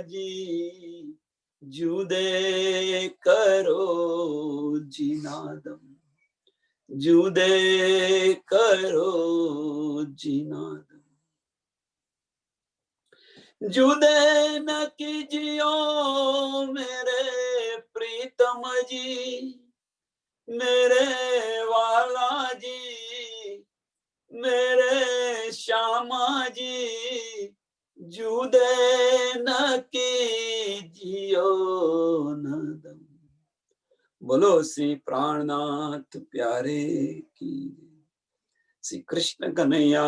जी जुदे करो जिनादम, जुदे करो जिनादम, जुदे न कीजियो मेरे प्रीतम जी, मेरे वाला जी, मेरे श्यामा जी, जुदे न कीजियो नदम। बोलो श्री प्राणनाथ प्यारे की, श्री कृष्ण कन्हैया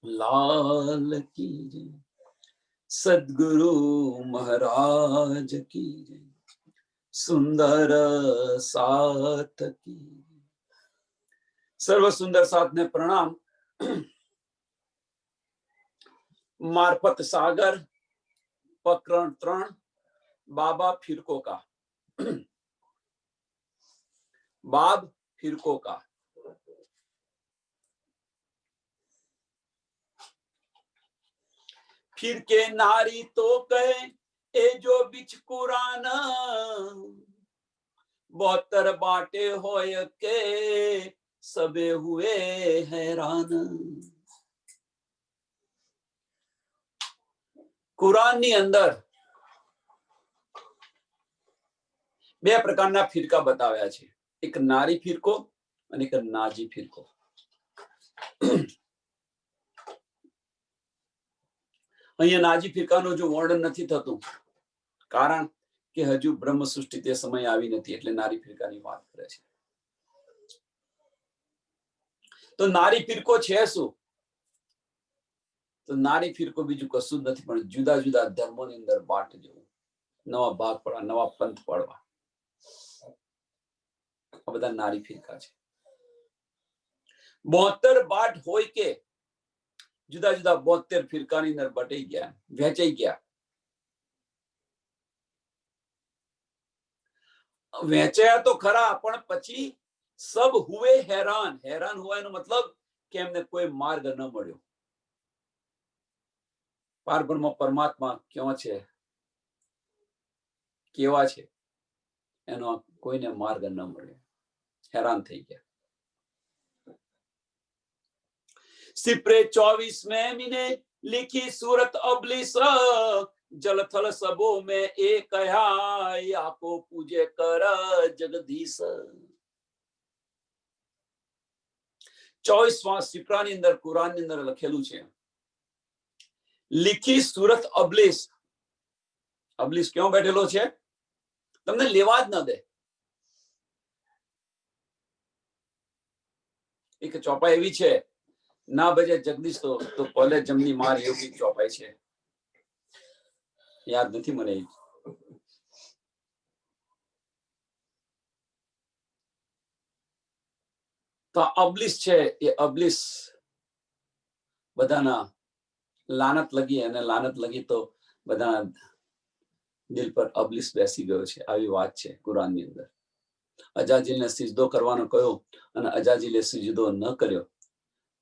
लाल की जय, सद्गुरु महाराज की जय, सुंदर साथ की। सर्व सुंदर साथ ने प्रणाम। मार्फत सागर प्रकरण 3 बाबा फिरको का। बाब फिरको का। फिर के नारी तो कहे ए जो बिच कुरान, 72 बाटे होय के सबे हुए हैरान। कुरान ની અંદર બે પ્રકારના ફિરકા બતાવ્યા છે, એક નારી ફિરકો અને એક નાજી ફિરકો। અહીંયા નાજી ફિરકાનું જો વર્ણન નથી થતું, કારણ કે હજુ બ્રહ્મ સૃષ્ટિ તે સમય આવી નથી, એટલે નારી ફિરકાની વાત કરે છે। તો નારી ફિરકો છે શું? તો નારી ફિરકો બીજું કશું જ નથી, પણ જુદા જુદા ધર્મોની અંદર બાટ જવું, નવા ભાગ પડવા, નવા પંથ પડવા, આ બધા નારી ફિરકા છે। 72 બાટ હોય કે જુદા જુદા 72 ફિરકાની અંદર બટાઈ ગયા, વહેંચાઈ ગયા। વહેંચાયા તો ખરા, પણ પછી સબ હુએ હેરાન। હેરાન હોવાનો મતલબ કે એમને કોઈ માર્ગ ન મળ્યો। પારબ્રહ્મ પરમાત્મા ક્યાં છે, કેવા છે, એનો કોઈને માર્ગ ન મળ્યો, હેરાન થઈ ગયા। सिपरे 24 में मिने लिखी सूरत अबलिस, जलथल सबो में एक कहा याको पूजे कर जगदीश। 24वां सिपरानी अंदर कुरान अंदर लखेलू छे, लिखी सूरत अबलिस। अबलिस क्यों बैठेलो छे? तमने लेवा ज न दे। एक चौपाई एवी छे, ना बजे जगदीश तो पहले जमनी मार, एवी चौपाई छे, याद नहीं मने। तो अबलिस छे, ये अबलिस बधाना लानत लगी, અને લાનત લગી તો બધા દિલ પર અબલિસ બેસી ગયો છે, આવી વાત છે કુરાનની અંદર। અજાજીલને સિજદો કરવાનો કહ્યો અને અજાજીલે સિજદો ન કર્યો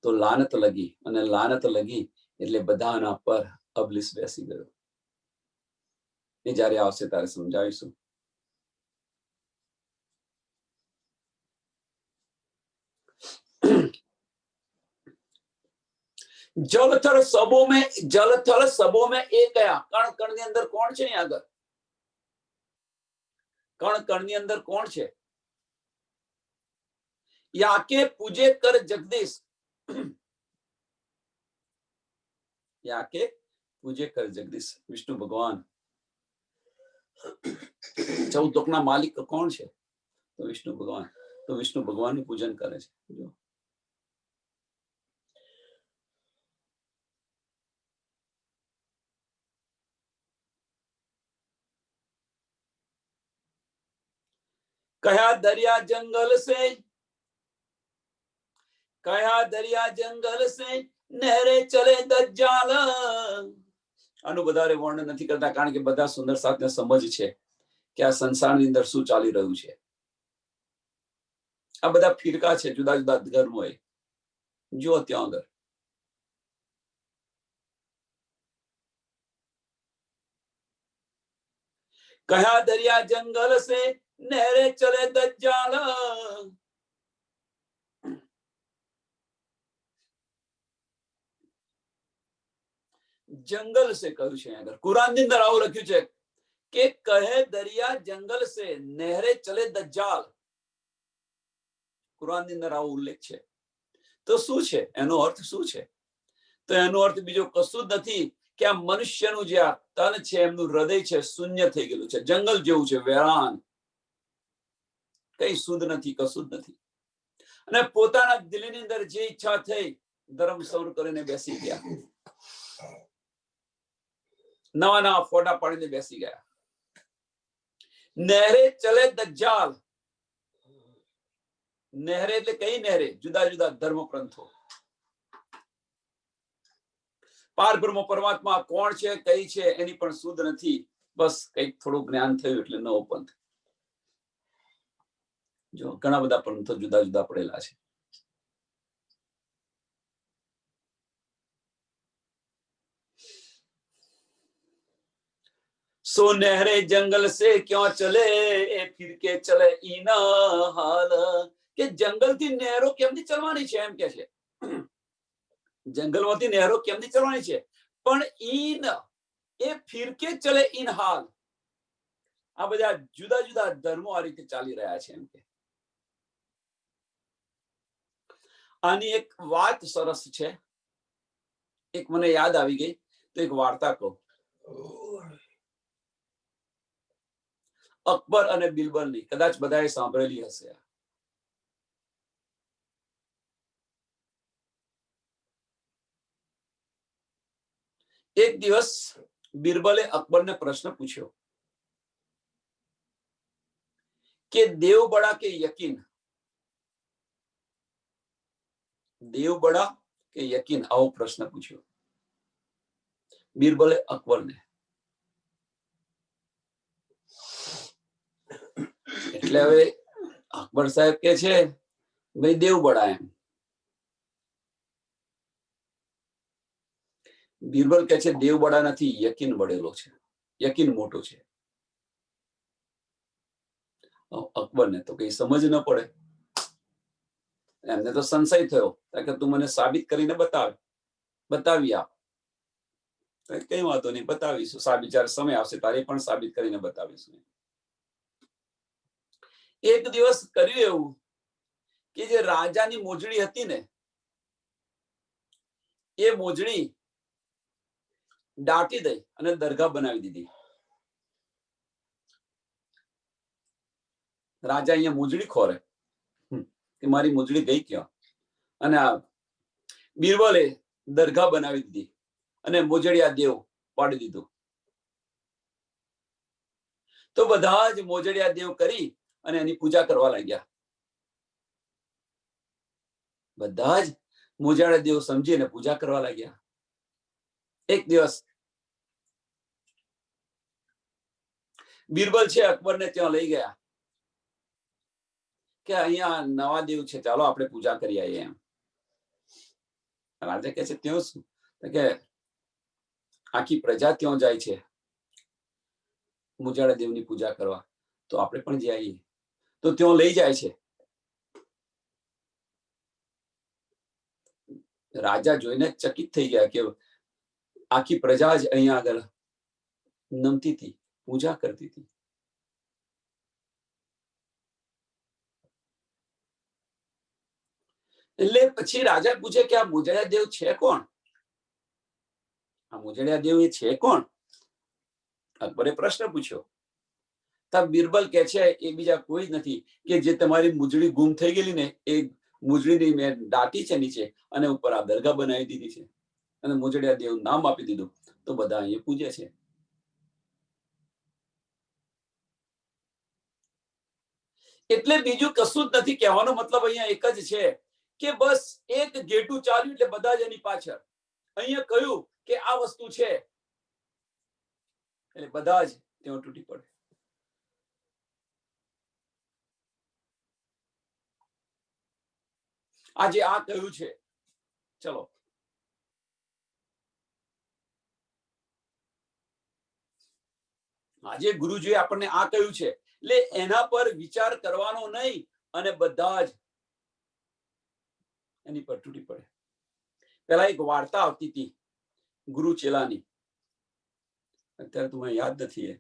તો લાનત લગી, અને લાનત લગી એટલે બધાના પર અબલિસ બેસી ગયો। એ જ્યારે આવશે ત્યારે સમજાવીશું। जलथल सबों में एक गया। कण कण ની અંદર કોણ છે? આગળ કણ કણ ની અંદર કોણ છે? याके पूजे कर जगदीश, याके पूजे कर जगदीश, विष्णु भगवान। 14 लोकना मालिक કોણ છે? તો વિષ્ણુ ભગવાન। તો વિષ્ણુ ભગવાનનું પૂજન કરે છે। જો कहा दरिया जंगल से, कहा दरिया जंगल से नहरे चले दज्जाल। આનું વધારે વર્ણન નથી કરતા, કારણ કે બધા સુંદર સાથને સમજ છે કે આ સંસારની અંદર શું ચાલી રહ્યું છે। આ બધા ફિરકા છે, જુદા જુદા ધર્મોએ। જો ત્યાં આગળ कहा दरिया जंगल से नहरे चले दज्जाल, जंगल से कह્યું છે આગળ કુરાનની અંદર આવું લખ્યું છે કે કહે દરિયા જંગલ से નહેરે ચલે દજ્જાલ. કુરાનની અંદર આવો ઉલ્લેખ છે. તો શું છે એનો અર્થ શું છે? તો એનો અર્થ બીજો કશું જ નથી કે આ મનુષ્યનું જે આ તન છે, એમનું હૃદય છે, શૂન્ય થઈ ગયેલું છે, જંગલ જેવું છે, વેરાન, કઈ શુદ્ધ નથી, કશું જ નથી. અને પોતાના દિલની અંદર જે ઈચ્છા થઈ ધર્મ સૌર કરીને બેસી ગયા, નવા નવા ફોટા પાડીને બેસી ગયા. નહેરે ચલે દજ્જાલ. નહેરે એટલે કઈ નહેરે? જુદા જુદા ધર્મ ગ્રંથો. પારબ્રહ્મ પરમાત્મા કોણ છે, કઈ છે, એની પણ શુદ્ધ નથી. બસ કઈક થોડું જ્ઞાન થયું એટલે નવો પંથ. જો ઘણા બધા પંથો જુદા જુદા પડેલા છે. सो नहरे जंगल से क्यों चले फिर के चले ईना हाल. કે જંગલથી નહેરો કેમથી ચલવાની છે એમ કે છે. જંગલમાંથી નહેરો કેમથી ચલવાની છે? પણ ઈન એ ફિરકે ચલે ઈન હાલ. આ બધા જુદા જુદા ધર્મો આ રીતે ચાલી રહ્યા છે એમ કે. આની એક વાત સરસ છે, એક મને યાદ આવી ગઈ તો એક વાર્તા કહું. અકબર અને બિરબલની કદાચ બધાએ સાંભળેલી હશે. એક દિવસ બિરબલે અકબરને પ્રશ્ન પૂછ્યો કે દેવ બડા કે યકીન, દેવ બડા કે યકીન, આવો પ્રશ્ન પૂછ્યો બિરબલે અકબરને. એટલે હવે અકબર સાહેબ કે છે ભાઈ દેવ બડા એમ. બિરબલ કે છે દેવ બડા નથી, યકીન બળેલો છે, યકીન મોટો છે. અકબરને તો કઈ સમજ ન પડે. એમને તો સંશય થયો કે તું મને સાબિત કરીને બતાવી આપ. કઈ વાંધો નહીં, બતાવીશું, સાબિત જ્યારે સમય આવશે તારે પણ સાબિત કરીને બતાવીશું. એક દિવસ કર્યું એવું કે જે રાજાની મોજડી હતી ને, એ મોજડી દાટી દઈ અને દરગાહ બનાવી દીધી. રાજા અહીંયા મોજડી ખોરે કે મારી મોજડી ગઈ ક્યાં? અને આ બિરબલે દરગાહ બનાવી દીધી અને મોજડિયા દેવ પાડી દીધું. તો બધા જ મોજડિયા દેવ કરી અને એની પૂજા કરવા લાગ્યા. બધા જ મોજડિયા દેવ સમજીને પૂજા કરવા લાગ્યા. એક દિવસ બિરબલ છે અકબરને ત્યાં લઈ ગયા કે અહીંયા નવા દેવ છે, ચાલો આપણે પૂજા કરી આવીએ એમ. રાજા કહે છે ત્યાં શું? કે આખી પ્રજા ત્યાં જાય છે મોજાડા દેવની પૂજા કરવા, તો આપણે પણ જઈએ. તો ત્યાં લઈ જાય છે. રાજા જોઈને ચકિત થઈ ગયા કે આખી પ્રજા જ અહીંયા આગળ નમતી હતી, પૂજા કરતી હતી. એટલે પછી રાજા પૂછે કે આ મોજડિયા દેવ છે કોણ? આ મોજડિયા દેવ એ છે કોણ? અકબરે પ્રશ્ન પૂછ્યો. તબ બિરબલ કે છે એ બીજા કોઈ જ નથી કે જે તમારી મોજડી ગુમ થઈ ગયેલી ને, એ મોજડીની મેં દાટી છે નીચે અને ઉપર આ દરગાહ બનાવી દીધી છે અને મોજડિયા દેવ નામ આપી દીધું, તો બધા અહીંયા પૂજે છે. એટલે બીજું કશું જ નથી. કહેવાનો મતલબ અહીંયા એક જ છે કે બસ એક ઘેટું ચાલ્યું એટલે બધા જ એની પાછળ. અહીંયા કહ્યું કે આ વસ્તુ છે એટલે બધા જ ત્યાં તૂટી પડે. આજે આ કહ્યું છે, ચલો આજે ગુરુજીએ આપણને આ કહ્યું છે, એટલે એના પર વિચાર કરવાનો નહીં અને બધા જ એની પર તૂટી પડે. પેલા એક વાર્તા આવતી હતી ગુરુ ચેલાની, અત્યારે તો મને યાદ નથી. એ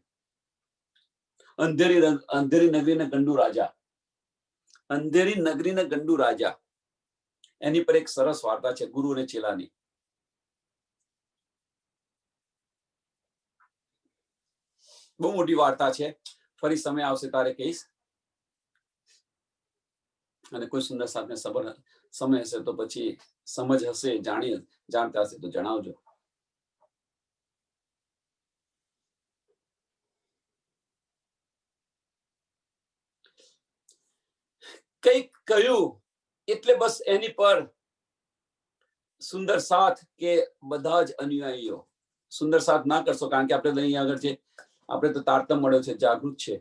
અંધેરી નગરીને ગંડુ રાજા, અંધેરી નગરીને ગંડુ રાજા, એની પર એક સરસ વાર્તા છે ગુરુ અને ચેલાની. બહુ મોટી વાર્તા છે, ફરી સમય આવશે તારે કહીશ. અને કોઈ સુંદર સાથે સમય હશે તો પછી સમજ હશે, જાણતા હશે તો જણાવજો. કઈક કહ્યું એટલે બસ એની પર સુંદર સાથ કે બધા જ અનુયાયીઓ સુંદર સાથ ના કરશો, કારણ કે આપણે અહીં આગળ છે, આપણે તો તારતમ મળ્યો છે, જાગૃત છે,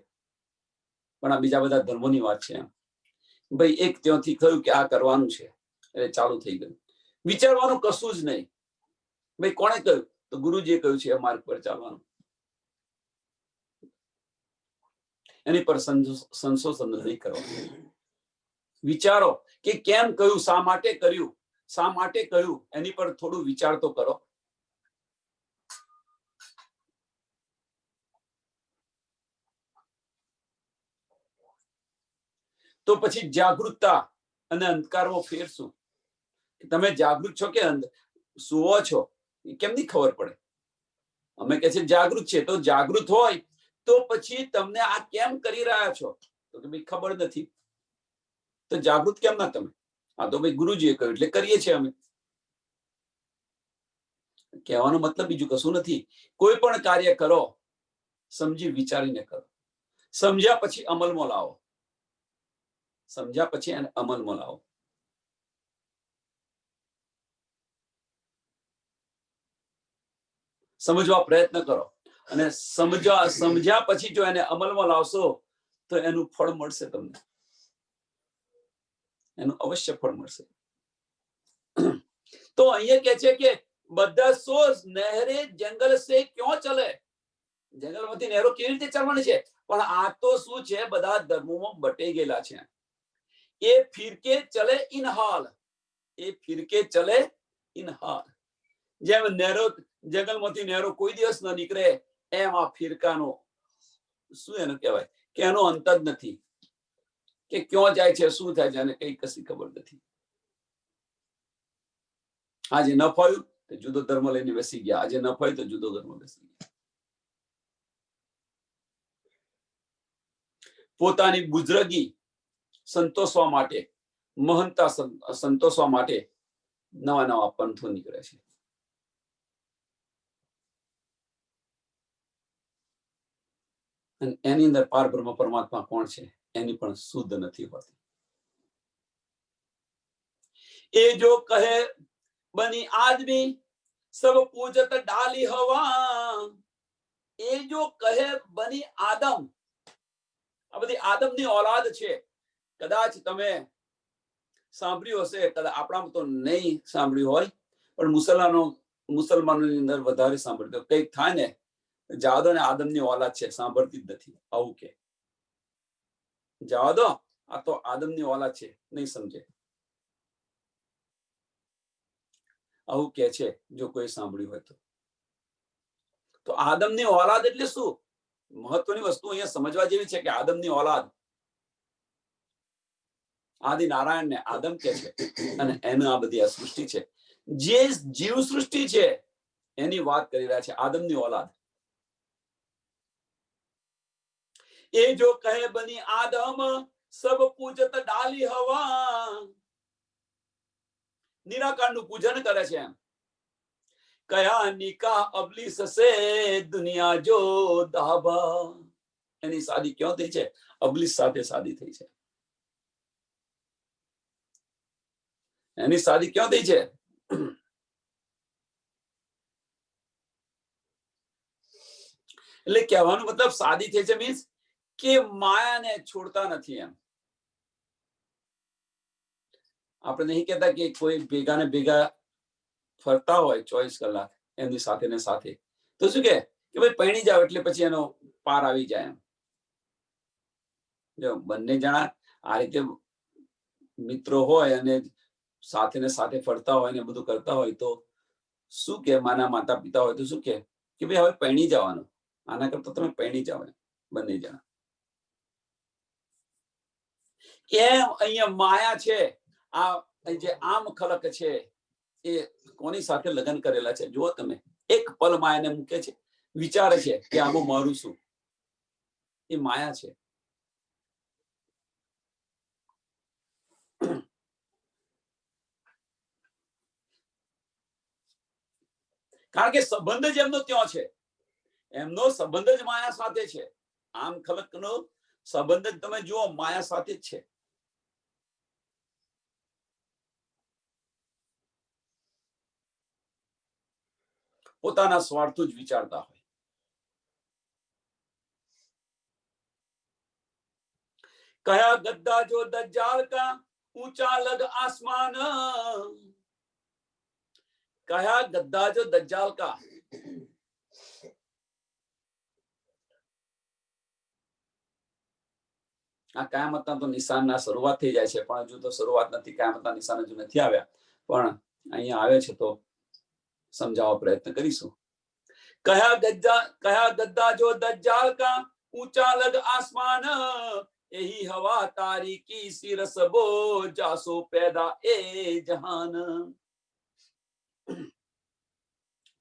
પણ આ બીજા બધા ધર્મોની વાત છે. ભાઈ એક ત્યાંથી કહ્યું કે આ કરવાનું છે, એટલે ચાલુ થઈ ગયું. વિચારવાનું કશું જ નહીં. ભાઈ કોણે કહ્યું? તો ગુરુજીએ કહ્યું છે આ માર્ગ પર ચાલવાનું. એની પર સંશોધન નહીં કરવાનું. વિચારો કે કેમ કહ્યું, શા માટે કર્યું, શા માટે કહ્યું, એની પર થોડું વિચાર તો કરો. તો પછી જાગૃતતા અને અંધકારમાં ફેર શું? તમે જાગૃત છો કે સુવો છો એ કેમની ખબર પડે? અમે કહે છે જાગૃત છે, તો જાગૃત હોય તો પછી તમને આ કેમ કરી રહ્યા છો? તો કે ભાઈ ખબર નથી. તો જાગૃત કેમ ના તમે? આ તો ભાઈ ગુરુજીએ કહ્યું એટલે કરીએ છીએ અમે. કહેવાનો મતલબ બીજું કશું નથી. કોઈ પણ કાર્ય કરો સમજી વિચારીને કરો, સમજ્યા પછી અમલમાં લાવો, સમજ્યા પછી એને અમલમાં લાવો. સમજવા પ્રયત્ન કરો અને સમજ્યા પછી જો એને અમલમાં લાવશો તો એનું ફળ મળશે તમને, એનું અવશ્ય ફળ મળશે. તો અહીંયા કે છે કે બધા સોચ નહેરે જંગલ સે ક્यों ચલે? જંગલમાંથી નહેરો કેવી રીતે ચાલવાની છે? પણ આ તો શું છે, બધા ધર્મોમાં બટાઈ ગયેલા છે. એ ફિરકે ચલે ઇન હાલ, એ ફિરકે ચલે ઇન હાલ. જેમ નહેરો જંગલમાંથી નહેરો કોઈ દિવસ ન નીકળે, એમ આ ફિરકાનો શું એનું કહેવાય કે એનો અંત જ નથી, કે ક્યાં જાય છે, શું થાય છે, અને કઈ કશી ખબર નથી. આજે ન ફાવ્યું તો જુદો ધર્મ લઈને બેસી ગયા, આજે ન ફાવ્યું તો જુદો ધર્મ બેસી ગયા. પોતાની બુજરગી સંતોષવા માટે, મહંતા સંતોષવા માટે નવા નવા પંથો નીકળે છે. અને એની અંદર પાર બ્રહ્મ પરમાત્મા કોણ છે એની પણ શુદ્ધ નથી હોતી. એ જો કહે બની આદમી સબ પૂજત ડાલી હવા, એ જો કહે બની આદમ, આ બધી આદમની औलाद છે. કદાચ તમે સાંભળ્યું હશે, કદાચ આપણામાં તો નહીં સાંભળ્યું હોય, પણ મુસલમાનોની અંદર વધારે સાંભળ્યું. કંઈક થાય ને જવા દો ને, આદમની औलाद છે, સાંભળતી જ નથી. આવું કે જવા દો, આ તો આદમની औलाद છે, નહીં સમજે, આવું કે છે જો કોઈ સાંભળ્યું હોય તો. તો આદમની औलाद એટલે શું? મહત્વની વસ્તુ અહીંયા સમજવા જેવી છે કે આદમની औलाद આદિ નારાયણને આદમ કે છે, અને એનું આ બધી આ સૃષ્ટિ છે, જે જીવ સૃષ્ટિ છે એની વાત કરી રહ્યા છે, આદમની औलाद. એ જો કહે બની આદમ સબ પૂજત ડાલી હવા, નિરાકારનું પૂજન કરે છે. એમ કયા નિકાહ અબલીસ સે દુનિયા જો દાબા, એની શાદી ક્યાં થઈ છે? અબલીસ સાથે શાદી થઈ છે. એની શાદી ક્યાં થઈ છે? એટલે કહેવાનો મતલબ શાદી થઈ છે મીન્સ કે માયાને છોડતા નથી. એમ આપણે નહીં કહેતા કે કોઈ ભેગા ને ભેગા ફરતા હોય 24 કલાક એમની સાથે ને સાથે, તો શું કે ભાઈ પૈણી જાવ એટલે પછી એનો પાર આવી જાય એમ. જો બંને જણા આ રીતે મિત્રો હોય અને સાથે ને સાથે ફરતા હોય ને બધું કરતા હોય તો શું કે માના માતા પિતા હોય તો શું કે ભાઈ હવે પરણી જવાનું, આના કરતા તમે પરણી જાવ બંને જણા. એમ અહીંયા માયા છે, આ જે આમ ખલક છે એ કોની સાથે લગ્ન કરેલા છે જુઓ તમે. એક પલ માયાને મૂકે છે, વિચારે છે કે આમાં મારું શું, એ માયા છે. કારણ કે સંબંધ જ એમનો ત્યાં છે, એમનો સંબંધ જ માયા સાથે છે. આમ ખલકનો સંબંધ જ તમે જુઓ માયા સાથે જ છે. પોતાના સ્વાર્થો જ વિચારતા હોય. કયા ગદ્દા જો દજ્જાલ કા ઊંચા લગ આસમાન, કયા ગદ્દા જો દજ્જાલ કા. આ કયામતના તો નિશાનના શરૂઆત થઈ જાય છે, પણ હજુ તો શરૂઆત નથી, કયામતના નિશાન હજુ નથી આવ્યા, પણ અહીંયા આવે છે તો સમજાવવા પ્રયત્ન કરીશું. કયા ગદ્દા જો દજ્જાલ કા ઊંચા લગ આસમાન, यही हवा तारीकी सी रसबो जासो पैदा ए जहान.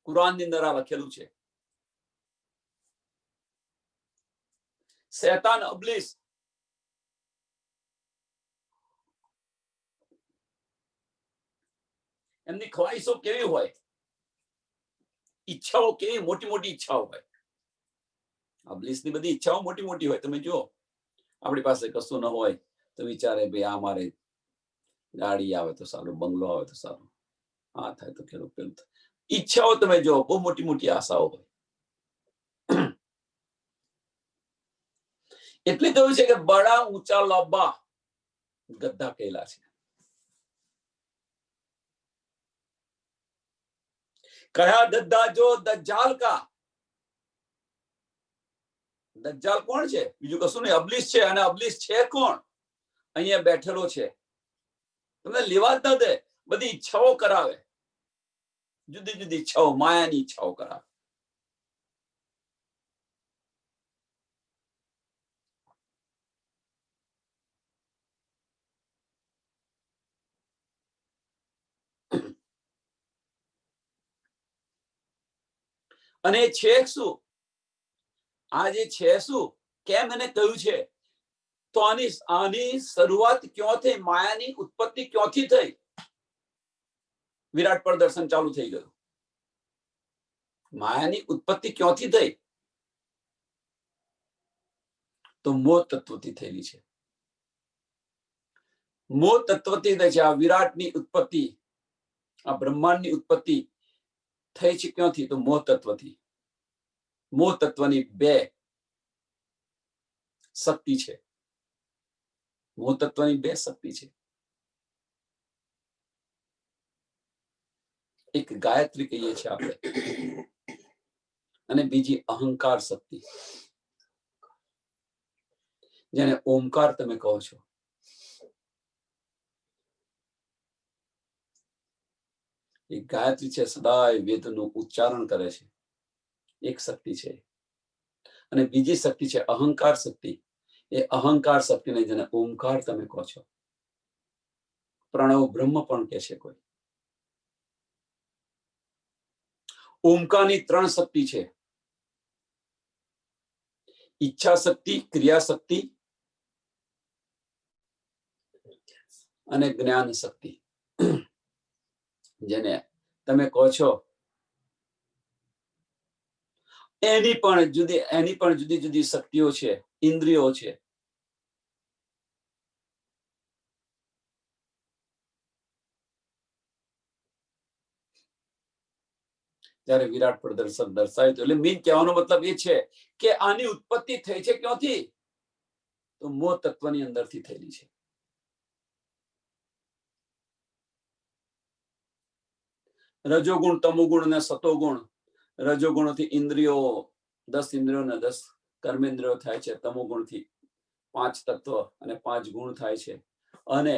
કુરાન ની અંદર આ લખેલું છે. શૈતાન અબલીસ એમની ખ્વાહિશો કેવી હોય, ઈચ્છાઓ કેવી મોટી મોટી ઈચ્છાઓ હોય. અબલીસની બધી ઈચ્છાઓ મોટી મોટી હોય. તમે જુઓ આપણી પાસે કશું ન હોય તો વિચારે ભાઈ આ મારે ગાડી આવે તો સારું, બંગલો આવે તો સારું, આ થાય તો પેલું પેલું. ઈચ્છાઓ તમે જો બહુ મોટી મોટી આશાઓ હોય. એટલે કહ્યું છે કે બડા ઊંચા લાંબા ગદ્દા કહેલા છે. કયા ગદ્દા જો દજ્જાલ કા. દજ્જાલ કોણ છે? બીજું કશું નહીં, અબલીસ છે. અને અબલીસ છે કોણ? અહીંયા બેઠેલો છે. તમને લેવા જ ન દે, બધી ઈચ્છાઓ કરાવે, જુદી જુદી ઈચ્છાઓ, માયાની ઈચ્છાઓ કરાવે. અને છે શું? આ જે છે શું, કેમ એને કહ્યું છે? તો આની શરૂઆત ક્યાંથી, માયાની ઉત્પત્તિ ક્યાંથી થઈ? વિરાટ પ્રદર્શન ચાલુ થઈ ગયું. માયાની ઉત્પત્તિ ક્યાંથી થઈ? તો મોહ તત્વથી થયેલી છે. મોહ તત્વથી થઈ છે. આ વિરાટની ઉત્પત્તિ, આ બ્રહ્માંડની ઉત્પત્તિ થઈ છે ક્યાંથી? તો મોહ તત્વથી. મોહ તત્વની બે શક્તિ છે. મોહ તત્વની બે શક્તિ છે. એક ગાયત્રી કહીએ છીએ આપણે, અને બીજી અહંકાર શક્તિ, જેને ઓમકાર તમે કહો છો. એક ગાયત્રી છે, સદાય વેદનું ઉચ્ચારણ કરે છે, એક શક્તિ છે. અને બીજી શક્તિ છે અહંકાર શક્તિ. એ અહંકાર શક્તિને જેને ઓમકાર તમે કહો છો, પ્રણવ બ્રહ્મ પણ કહે છે કોઈ. ઓમકારની ત્રણ શક્તિ છે: ઈચ્છા શક્તિ, ક્રિયા શક્તિ અને જ્ઞાન શક્તિ. જેને તમે કહો છો એની પણ જુદી જુદી શક્તિઓ છે, ઇન્દ્રિયો છે. ત્યારે વિરાટ પ્રદર્શન દર્શાવ્યું. એટલે મીન કહેવાનો મતલબ એ છે કે આની ઉત્પત્તિ થઈ છે ક્યાંથી? તો મોહ તત્વની અંદરથી થયેલી છે. રજોગુણ, તમોગુણ અને સતોગુણ. રજોગુણથી ઇન્દ્રિયો, 10 ઇન્દ્રિયો ને 10 કર્મેન્દ્રિયો થાય છે તમો ગુણથી, 5 તત્વ અને 5 ગુણ થાય છે, અને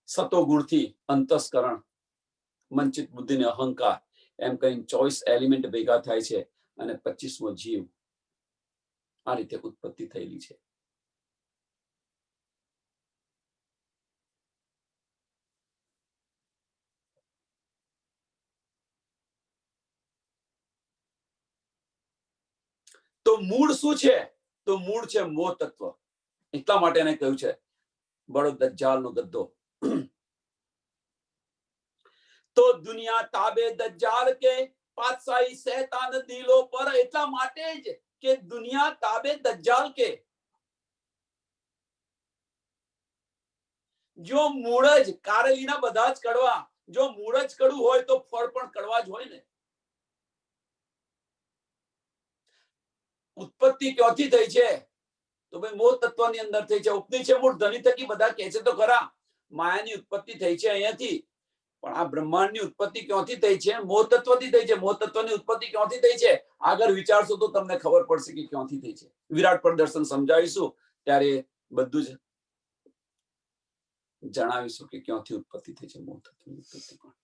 સતો ગુણથી અંતસ્કરણ, મંચિત બુદ્ધિ ને અહંકાર, એમ કઈ 24 એલિમેન્ટ ભેગા થાય છે અને 25મો જીવ. આ રીતે ઉત્પત્તિ થયેલી છે. તો મૂળ શું છે? તો મૂળ છે મોહ તત્વ. એટલા માટે એને કહ્યું છે બડો દજ્જાલનો ગદ્દો. તો દુનિયા તાબે દજ્જાલ કે પાતશાહી શૈતાન દિલો પર, એટલા માટે જ કે દુનિયા તાબે દજ્જાલ કે. જો મૂળ જ કારેલીના બધા જ કડવા, જો મૂળ જ કડવું હોય તો ફળ પણ કડવા જ હોય ને. ઉત્પત્તિ ક્યાંથી થઈ છે? તો ભાઈ મોહ તત્વની અંદર થઈ છે. ઉપની છે મૂળ ધની થકી, બધા કહે છે તો ખરા. માયાની ઉત્પત્તિ થઈ છે અહીંયાથી, પણ આ બ્રહ્માંડની ઉત્પત્તિ ક્યાંથી થઈ છે? મોહ તત્વથી થઈ છે. મોહ તત્વની ઉત્પત્તિ ક્યાંથી થઈ છે? આગળ વિચારશો તો તમને ખબર પડશે કે ક્યાંથી થઈ છે. વિરાટ પ્રદર્શન સમજાવીશું ત્યારે બધું જ જણાવીશું કે ક્યાંથી ઉત્પત્તિ થઈ છે મોહ તત્વની ઉત્પત્તિ. પણ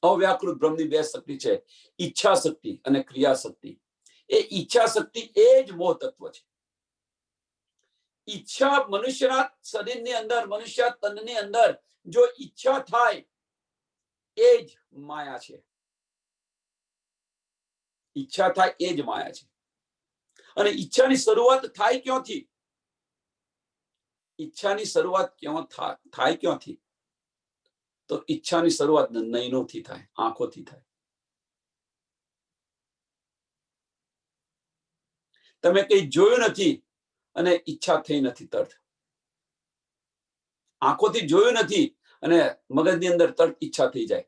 અવ્યાકૃત બ્રહ્મની બે શક્તિ છે, ઈચ્છા શક્તિ અને ક્રિયા શક્તિ. એ ઈચ્છા શક્તિ એ જ મોહ તત્વ છે. ઈચ્છા મનુષ્યના શરીરની અંદર, મનુષ્ય તનની અંદર જો ઈચ્છા થાય એ જ માયા છે. ઈચ્છા થાય એ જ માયા છે. અને ઈચ્છાની શરૂઆત થાય ક્યાંથી? ઈચ્છાની શરૂઆત ક્યાં થાય ક્યાંથી? તો ઈચ્છાની શરૂઆત નયનોથી થાય, આંખોથી થાય. તમે કઈ જોયું નથી અને ઈચ્છા થઈ નથી તરત. આંખોથી જોયું નથી અને મગજની અંદર તરત ઈચ્છા થઈ જાય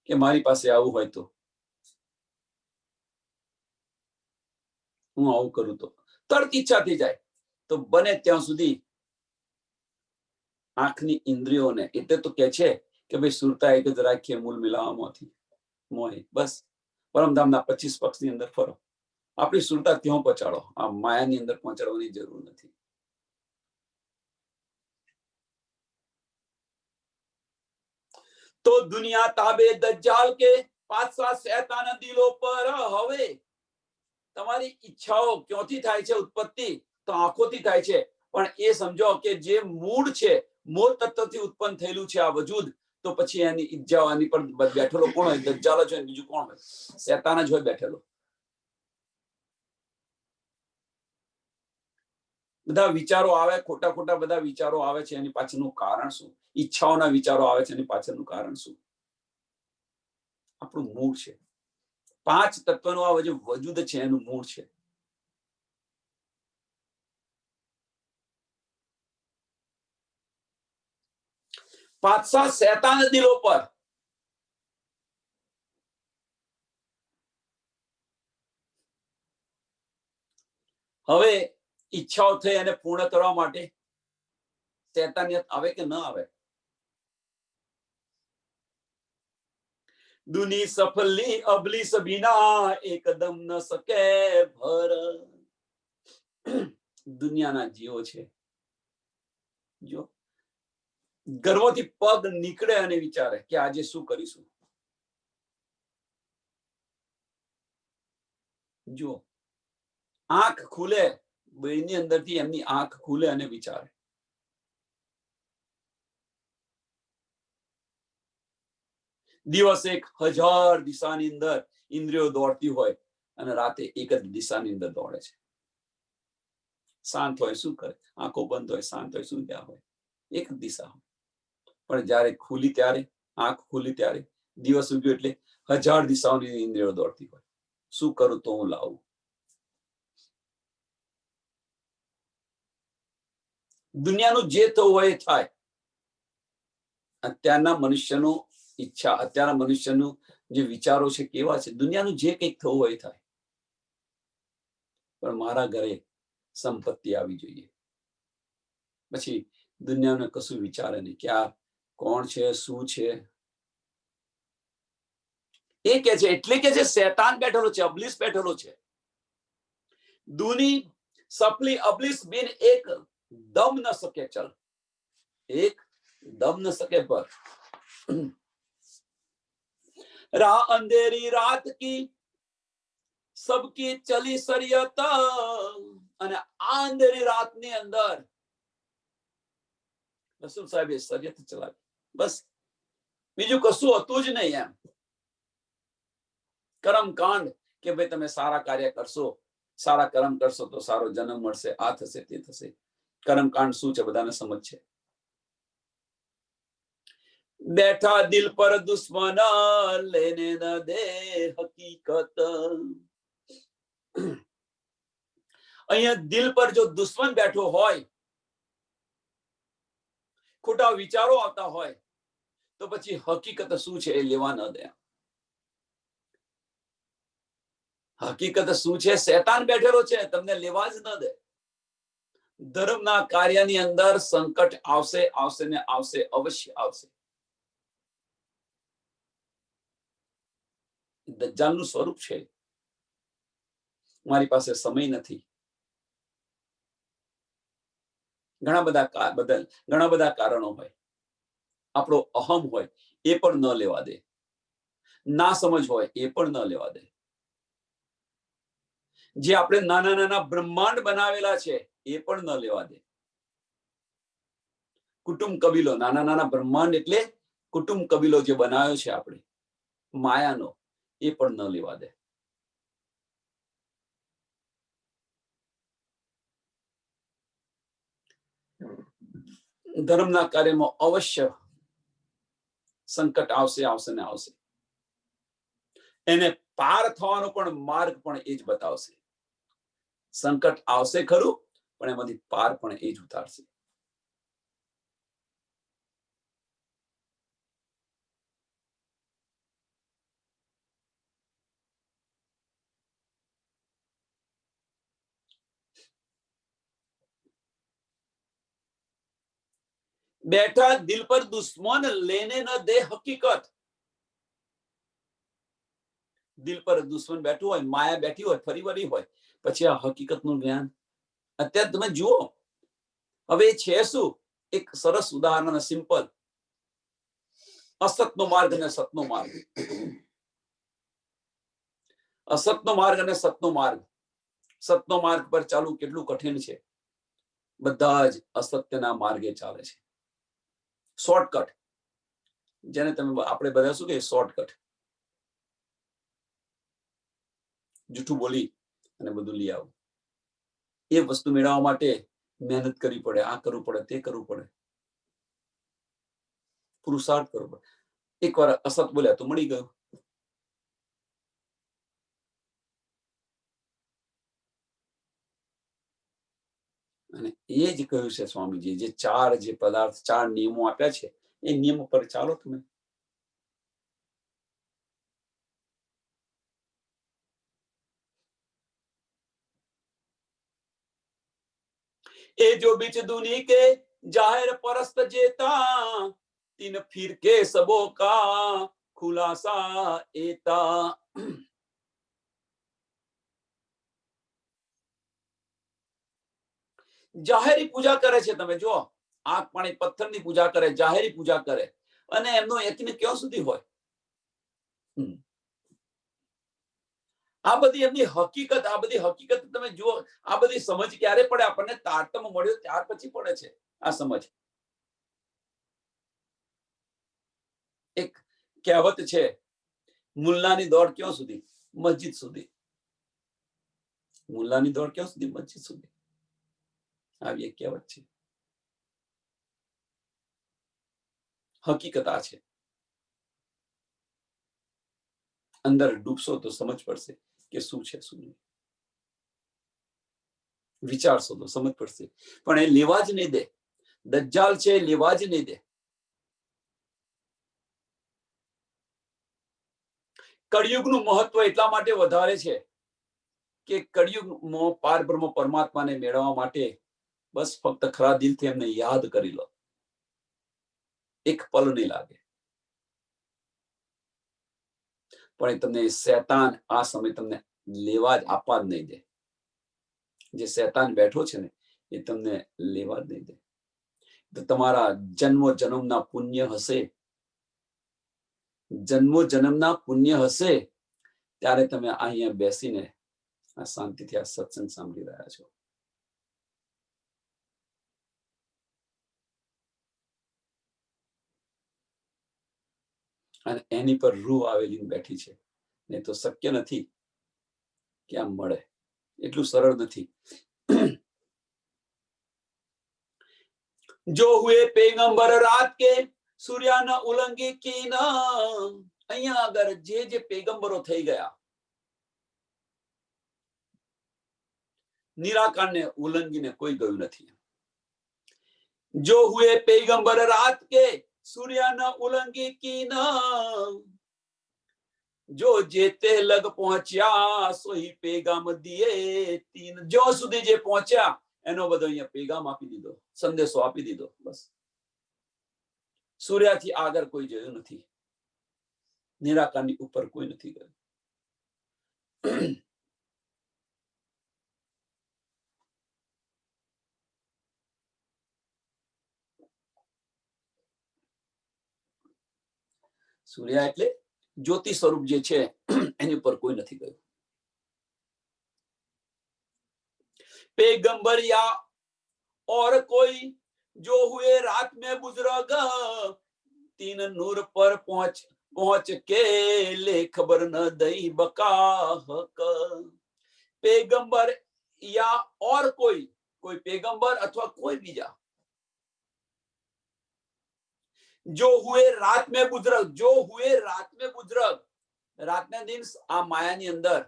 કે મારી પાસે આવું હોય તો, હું આવું કરું તો, તરત ઈચ્છા થઈ જાય. તો બને ત્યાં સુધી આંખની ઇન્દ્રિયોને, એટલે તો કે છે કે ભાઈ સુરતા એક જ રાખીએ મૂળ મિલાવામાંથી મોહી. બસ પરમધામના 25 પક્ષની અંદર ફરો. આપણી સુરતા ત્યાં પહોંચાડો. આ માયાની અંદર પહોંચાડવાની જરૂર નથી. તો દુનિયા તાબે દજ્જાલ કે પાતશાહ શૈતાન દિલો પર. હવે તમારી ઈચ્છાઓ ક્યાંથી થાય છે ઉત્પત્તિ? તો આંખોથી થાય છે. પણ એ સમજો કે જે મૂળ છે, મોહ તત્વથી ઉત્પન્ન થયેલું છે આ વજૂદ, તો પછી એની ઈચ્છાઓ, એની પર બેઠેલો કોણ હોય? દજ્જાલ જ હોય, બીજું કોણ હોય? શૈતાન જ હોય બેઠેલો. બધા વિચારો આવે, ખોટા ખોટા બધા વિચારો આવે છે, એની પાછળનું કારણ શું? ઈચ્છાઓના વિચારો આવે છે, એની પાછળનું કારણ શું? આપણું મૂળ છે. 5 તત્વનું આ વજૂદ છે, એનું મૂળ છે. પાતશાહ શૈતાન દિલો પર. હવે ઈચ્છાઓ થઈ અને પૂર્ણ કરવા માટે શૈતાનિયત આવે કે ન આવે? દુની સફલી અબલી સબીના એકદમ ન સકે ભર. દુનિયાના જીવો છે, જો ગર્વથી પગ નીકળે અને વિચારે કે આજે શું કરીશું. જો આંખ ખુલે, બેની અંદરથી એમની આંખ ખુલે અને વિચારે. દિવસે 1000 દિશાની અંદર ઇન્દ્રિયો દોડતી હોય અને રાતે એક જ દિશાની અંદર દોડે છે. શાંત હોય શું કરે? આંખો બંધ હોય, શાંત હોય, શું ત્યાં હોય? એક જ દિશા હોય. પણ જયારે ખુલી ત્યારે, આંખ ખુલી ત્યારે, દિવસ ઉગ્યો એટલે 1000 દિશાઓની ઇન્દ્રિયો દોડતી હોય. શું કરું તો હું લાવું? દુનિયાનું જે થવું હોય એ થાય. અત્યારના મનુષ્યનું ઈચ્છા, અત્યારના મનુષ્યનું જે વિચારો છે કેવા છે? દુનિયાનું જે કંઈક થવું હોય થાય, પણ મારા ઘરે સંપત્તિ આવી જોઈએ. પછી દુનિયાને કશું વિચારે નહીં કે આ કોણ છે, શું છે. એ કે છે એટલે કે જે શેતાન બેઠેલો છે, અબલીસ બેઠેલો છે, દૂની સપલી અબલીસ બિન એક દમ ન સકે ચલ, એક દમ ન સકે પર रा अंधेरी रात की सबकी चली सरियत, અને આ અંધેરી રાતની અંદર રસૂલ સાહેબે સરિયત ચલાવી, બસ બીજું કશું હતું જ નહીં. એમ કર્મકાંડ કે ભાઈ તમે સારા કાર્ય કરશો, સારા કર્મ કરશો તો સારો જન્મ મળશે, આ થશે તે થશે. કર્મકાંડ શું છે બધાને સમજ છે. बैठा दिल पर दुश्मन लेने न दे हकीकत, અહીંયા દિલ પર જો દુશ્મન બેઠો હોય, ખોટા વિચારો આવતા હોય, તો પછી હકીકત શું છે એ લેવા ન દે. હકીકત શું છે? શેતાન બેઠેલો છે, તમને લેવા જ ન દે. ધર્મના કાર્યની અંદર સંકટ આવશે, આવશે ને આવશે, અવશ્ય આવશે. દજ્જાલનું સ્વરૂપ છે. મારી પાસે સમય નથી. ઘણા બધા કારણો હોય. આપણો અહમ હોય એ પણ ન લેવા દે, ના સમજ હોય એ પણ ન લેવા દે. જે આપણે નાના નાના બ્રહ્માંડ બનાવેલા છે એ પણ ન લેવા દે. કુટુંબ કબીલો, નાના નાના બ્રહ્માંડ એટલે કુટુંબ કબીલો જે બનાવ્યો છે આપણે માયાનો, એ પણ ન લેવા દે. ધર્મના કાર્યમાં અવશ્ય સંકટ આવશે, આવશે ને આવશે. એને પાર થવાનો પણ માર્ગ પણ એ જ બતાવશે. સંકટ આવશે ખરું, પણ એમાંથી પાર પણ એ જ ઉતારશે. बैठा दिल पर दुश्मन लेने न दे हकीकत, દિલ પર દુશ્મન બેઠું હોય, માયા બેઠી હોય, ફરી વળી હોય, પછી આ હકીકતનું જ્ઞાન. અત્યારે તમે જુઓ, હવે છે શું? એક સરસ ઉદાહરણ, સિમ્પલ. અસતનો માર્ગ અને સતનો માર્ગ, અસતનો માર્ગ અને સતનો માર્ગ. સતનો માર્ગ પર ચાલવું કેટલું કઠિન છે. બધા જ અસત્યના માર્ગે ચાલે છે. શોર્ટકટ, જેને તમે આપણે બધા શું કહીએ, શોર્ટકટ. જૂઠું બોલી અને બધું લઈ આવું. એ વસ્તુ મેળવવા માટે મહેનત કરવી પડે, આ કરવું પડે, તે કરવું પડે, પુરુષાર્થ કરવો પડે. એકવાર અસત બોલ્યા તો મળી ગયું. અને એ જ કહ્યું છે સ્વામીજી, જે ચાર જે પદાર્થ, ચાર નિયમો આપ્યા છે, એ નિયમો પર ચાલો તમે. એ જો બીચ दुनी के जाहिर परस्त जेता, तीन फिर के सबो का खुलासा एता. જાહેરી પૂજા કરે છે. તમે જો, આંખ પાણી પથ્થરની પૂજા કરે, જાહેરી પૂજા કરે, અને એમનો યજ્ઞ ક્યાં સુધી હોય? આ બધી એમની હકીકત, આ બધી હકીકત તમે જુઓ. આ બધી સમજ ક્યારે પડે આપણને? તારતમ મળ્યો ત્યાર પછી પડે છે આ સમજ. એક કહેવત છે, મુલ્લાની દોડ ક્યાં સુધી? મસ્જિદ સુધી. મુલ્લાની દોડ ક્યાં સુધી? મસ્જિદ સુધી. આવી એક કહેવત છે. હકીકત આ છે. અંદર ડૂબશો તો સમજ પડશે કે શું છે શું નહીં. વિચારશો તો સમજ પડશે. પણ એ લેવા જ નહીં દે. દજ્જાલ છે, લેવા જ નહીં દે. કળિયુગનું મહત્વ એટલા માટે વધારે છે કે કળિયુગમાં પારબ્રહ્મ પરમાત્માને મેળવવા માટે બસ ફક્ત ખરા દિલથી એમને યાદ કરી લો, એક પલ નહીં લાગે. પણ એ તમને શેતાન આ સમય તમને લેવા જ આપવા જ નહીં દે. જે શેતાન બેઠો છે ને એ તમને લેવા જ નહીં દે. તો તમારા જન્મો જન્મના પુણ્ય હશે, જન્મો જન્મના પુણ્ય હશે, ત્યારે તમે અહીંયા બેસીને આ શાંતિથી આ સત્સંગ સાંભળી રહ્યા છો. અને એની પર રૂહ આવેલી બેઠી છે. નહીં તો શક્ય નથી કે આમ મળે, એટલું સરળ નથી. જો હુએ પેગંબર રાત કે સૂર્ય ન ઉલંગી કી ન. અહીંયા આગળ જે પેગંબરો થઈ ગયા, નિરાકારને ઉલ્લંઘીને કોઈ ગયું નથી. જો હુએ પેગંબર રાત કે સૂર્ય ન ઉલંગી કી ન. જો જેતે લગ પહોંચ્યા સોહી પેગામ દિયે તીન. જો સુધી જે પહોંચ્યા એનો બધો અહીંયા પેગામ આપી દીધો, સંદેશો આપી દીધો. બસ સૂર્યથી આગળ કોઈ જોયું નથી, નિરાકારની ઉપર કોઈ નથી ગયું. સૂર્ય એટલે જ્યોતિ સ્વરૂપ જે છે એની ઉપર કોઈ નથી ગયું. पैगंबर या और कोई जो हुए रात में बुजुर्ग तीन नूर पर पहुंच के ले खबर न दई बका. पैगंबर या और कोई पैगंबर अथवा कोई बीजा जो हुए रात में बुजुर्ग. जो हुए रात में बुजुर्ग, રાતના દિન આ માયાની અંદર,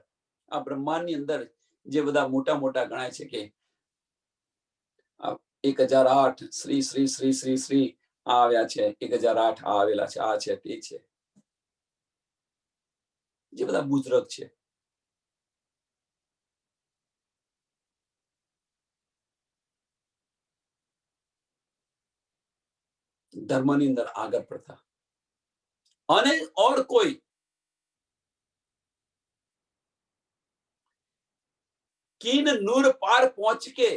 આ બ્રહ્માંડની અંદર જે બધા મોટા મોટા ગણાય છે કે 1008 શ્રી શ્રી શ્રી શ્રી શ્રી આ આવ્યા છે, 1008 આ આવેલા છે, આ છે તે છે, જે બધા બુઝુર્ગ છે. ધર્મની અંદર આગળ પડતા અને ઓર કોઈ कीन नूर पार पहुंच के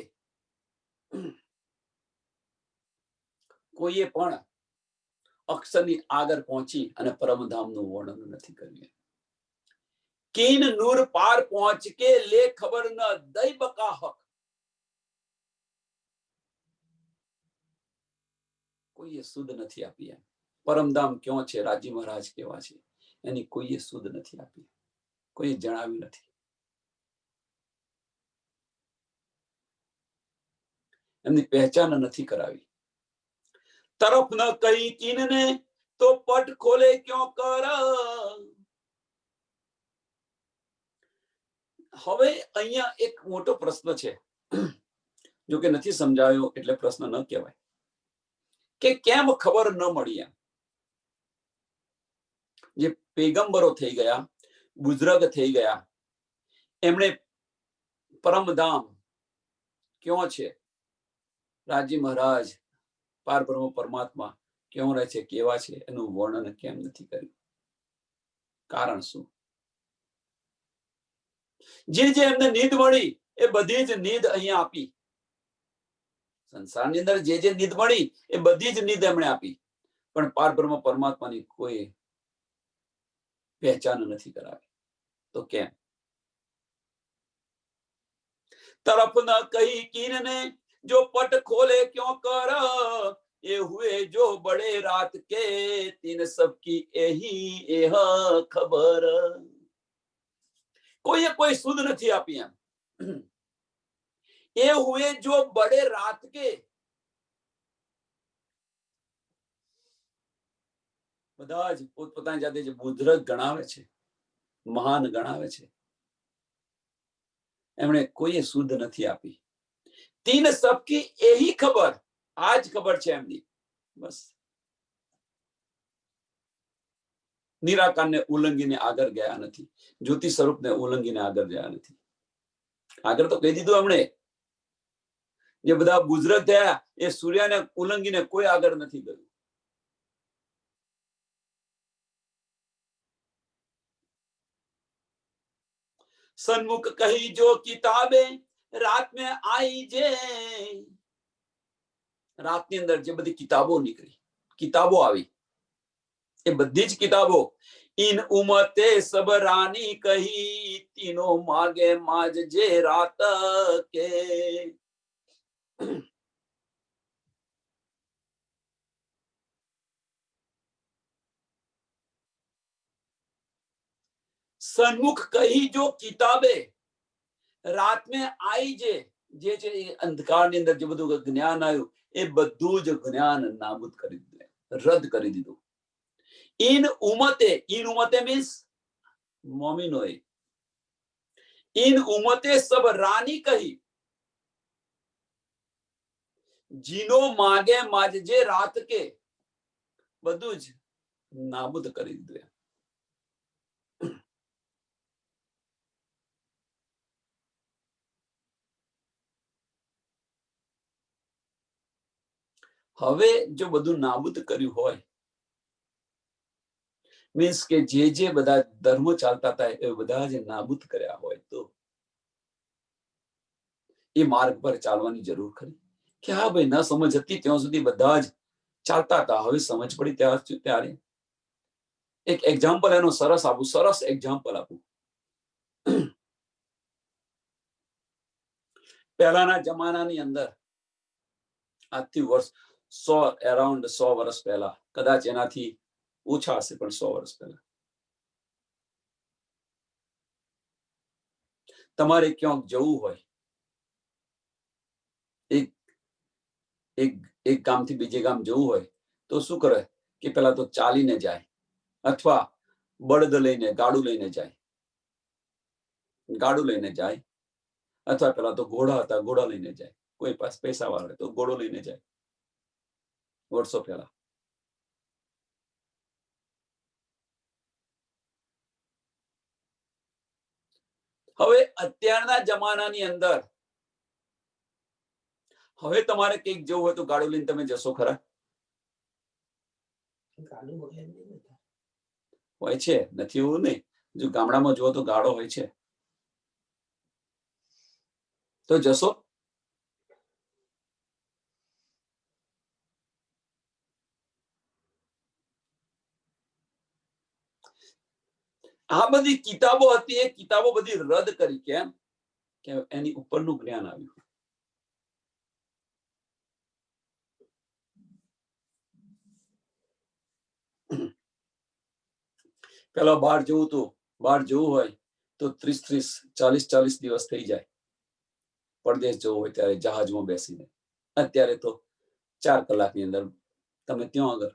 કોઈએ પણ અક્ષરની આગળ પહોંચી અને પરમધામનું વર્ણન નથી કર્યું. कीन नूर पार पहुंच के ले खबर न दई बका हक. કોઈએ સુધ નથી આપી. પરમધામ ક્યાં છે, રાજી મહારાજ કેવા છે, એની કોઈએ સુધ નથી આપી, કોઈએ જણાવ્યું નથી. એમની પહેચાન નથી કરાવી. તરફ ન કહી कीनने तो पट खोले क्यों कर. હવે અહીંયા એક મોટો પ્રશ્ન છે, જો કે નથી સમજાયો એટલે પ્રશ્ન ન કહેવાય, કે કેમ ખબર ન મળી. એમ જે પેગંબરો થઈ ગયા, બુઝુર્ગ થઈ ગયા, એમણે પરમધામ ક્યાં છે, રાજી મહારાજ, પાર બ્રહ્મ પરમાત્મા ક્યાં રહે છે, કેવા છે, એનું વર્ણન કેમ નથી કર્યું? કારણ શું? જે એમને નીંદ મળી એ બધી જ નીંદ અહીંયા આપી. સંસારની અંદર જે નીંદ મળી એ બધી જ નીંદ એમણે આપી, પણ પાર બ્રહ્મ પરમાત્માની કોઈ પહેચાન નથી કરાવી. તો કેમ? तरफ न कही कीनने जो पट खोले क्यों कर. ये हुए जो बड़े रात के तीन सबकी यही एह खबर. कोई सुध नहीं आपी. एम ये हुए जो बड़े रात के, બધા જ પોતપોતાની જાતે જે બુદ્ધરક ગણાવે છે, મહાન ગણાવે છે, એમણે કોઈએ શુદ્ધ નથી આપી. तीन सबकी यही खबर, आज खबर છે એમની. બસ નિરાકારને ઉલ્લંઘીને આગળ ગયા નથી, જ્યોતિ સ્વરૂપને ઉલ્લંઘીને આગળ ગયા નથી. આગળ તો કહી દીધું એમણે, જે બધા બુઝુર્ગ થયા એ સૂર્યને ઉલ્લંઘીને કોઈ આગળ નથી ગયું. सन्मुख कही जो किताबे रात में आई जे। રાતની અંદર જે બધી કિતાબો નીકળી, કિતાબો આવી, એ બધી જ કિતાબો इन उमते सब रानी कही तीनों मागे माज जे रात के। सन्मुख कही जो किताबे रात में आई जे, જે છે એ અંધકારની અંદર જે બધું જ્ઞાન આવ્યું એ બધું જ જ્ઞાન નાબૂદ કરી દીધું, રદ કરી દીધું. इन उमते मीन्स મોમિનોએ, इन उमते सब रानी कही जीनो मागे माजजे रात के, બધું જ નાબૂદ કરી દીધું. હવે જો બધું નાબૂદ કર્યું હોય, મીન્સ કે જે બધા ધર્મો ચાલતા હતા એ બધા જ નાબૂદ કર્યા હોય, તો એ માર્ગ પર ચાલવાની જરૂર ખરી કે હા ભાઈ, ન સમજ હતી ત્યાં સુધી બધા જ ચાલતા હતા, હવે સમજ પડી ત્યારે એક એક્ઝામ્પલ એનો સરસ એક્ઝામ્પલ આપું. પહેલાના જમાનાની અંદર, આજથી વર્ષ 100 અરાઉન્ડ 100 વર્ષ પહેલા, કદાચ એનાથી ઓછા હશે, પણ 100 વર્ષ પહેલા તમારે ક્યાંક જવું હોય, એક ગામથી બીજે ગામ જવું હોય તો શું કરે કે પેલા તો ચાલીને જાય, અથવા બળદ લઈને ગાડું લઈને જાય, અથવા પેલા તો ઘોડા હતા, ઘોડા લઈને જાય, કોઈ પાસે પૈસા વાળા તો ઘોડો લઈને જાય વર્ષો પહેલા. હવે અત્યારના જમાનાની અંદર હવે તમારે કંઈક જવું હોય તો ગાડું લઈને તમે જશો ખરા? હોય છે, નથી એવું નહીં. જો ગામડામાં જુઓ તો ગાડો હોય છે, તો જશો? આ બધી કિતાબો હતી, એ કિતાબો બધી રદ કરી. કેમ? કે એની ઉપરનું જ્ઞાન આવ્યું. પેલા બહાર જવું હોય તો 30 40 દિવસ થઈ જાય. પરદેશ જવું હોય ત્યારે જહાજમાં બેસીને. અત્યારે તો 4 કલાકની અંદર તમે ત્યાં આગળ.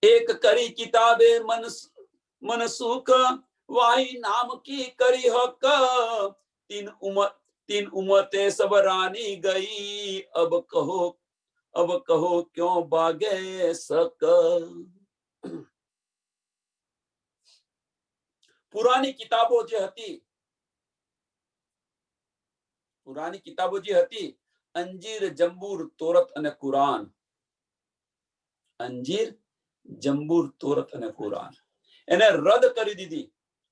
एक करी किताबे मन सुख वाही नाम की करी हक, तीन उमते सब रानी गई, अब कहो क्यों भागे सक। पुरानी किताबो जे हती, अंजीर जंबूर तोरत अने कुरान, अंजीर जंबूर तोरत अने कुरान એને રદ કરી દીધી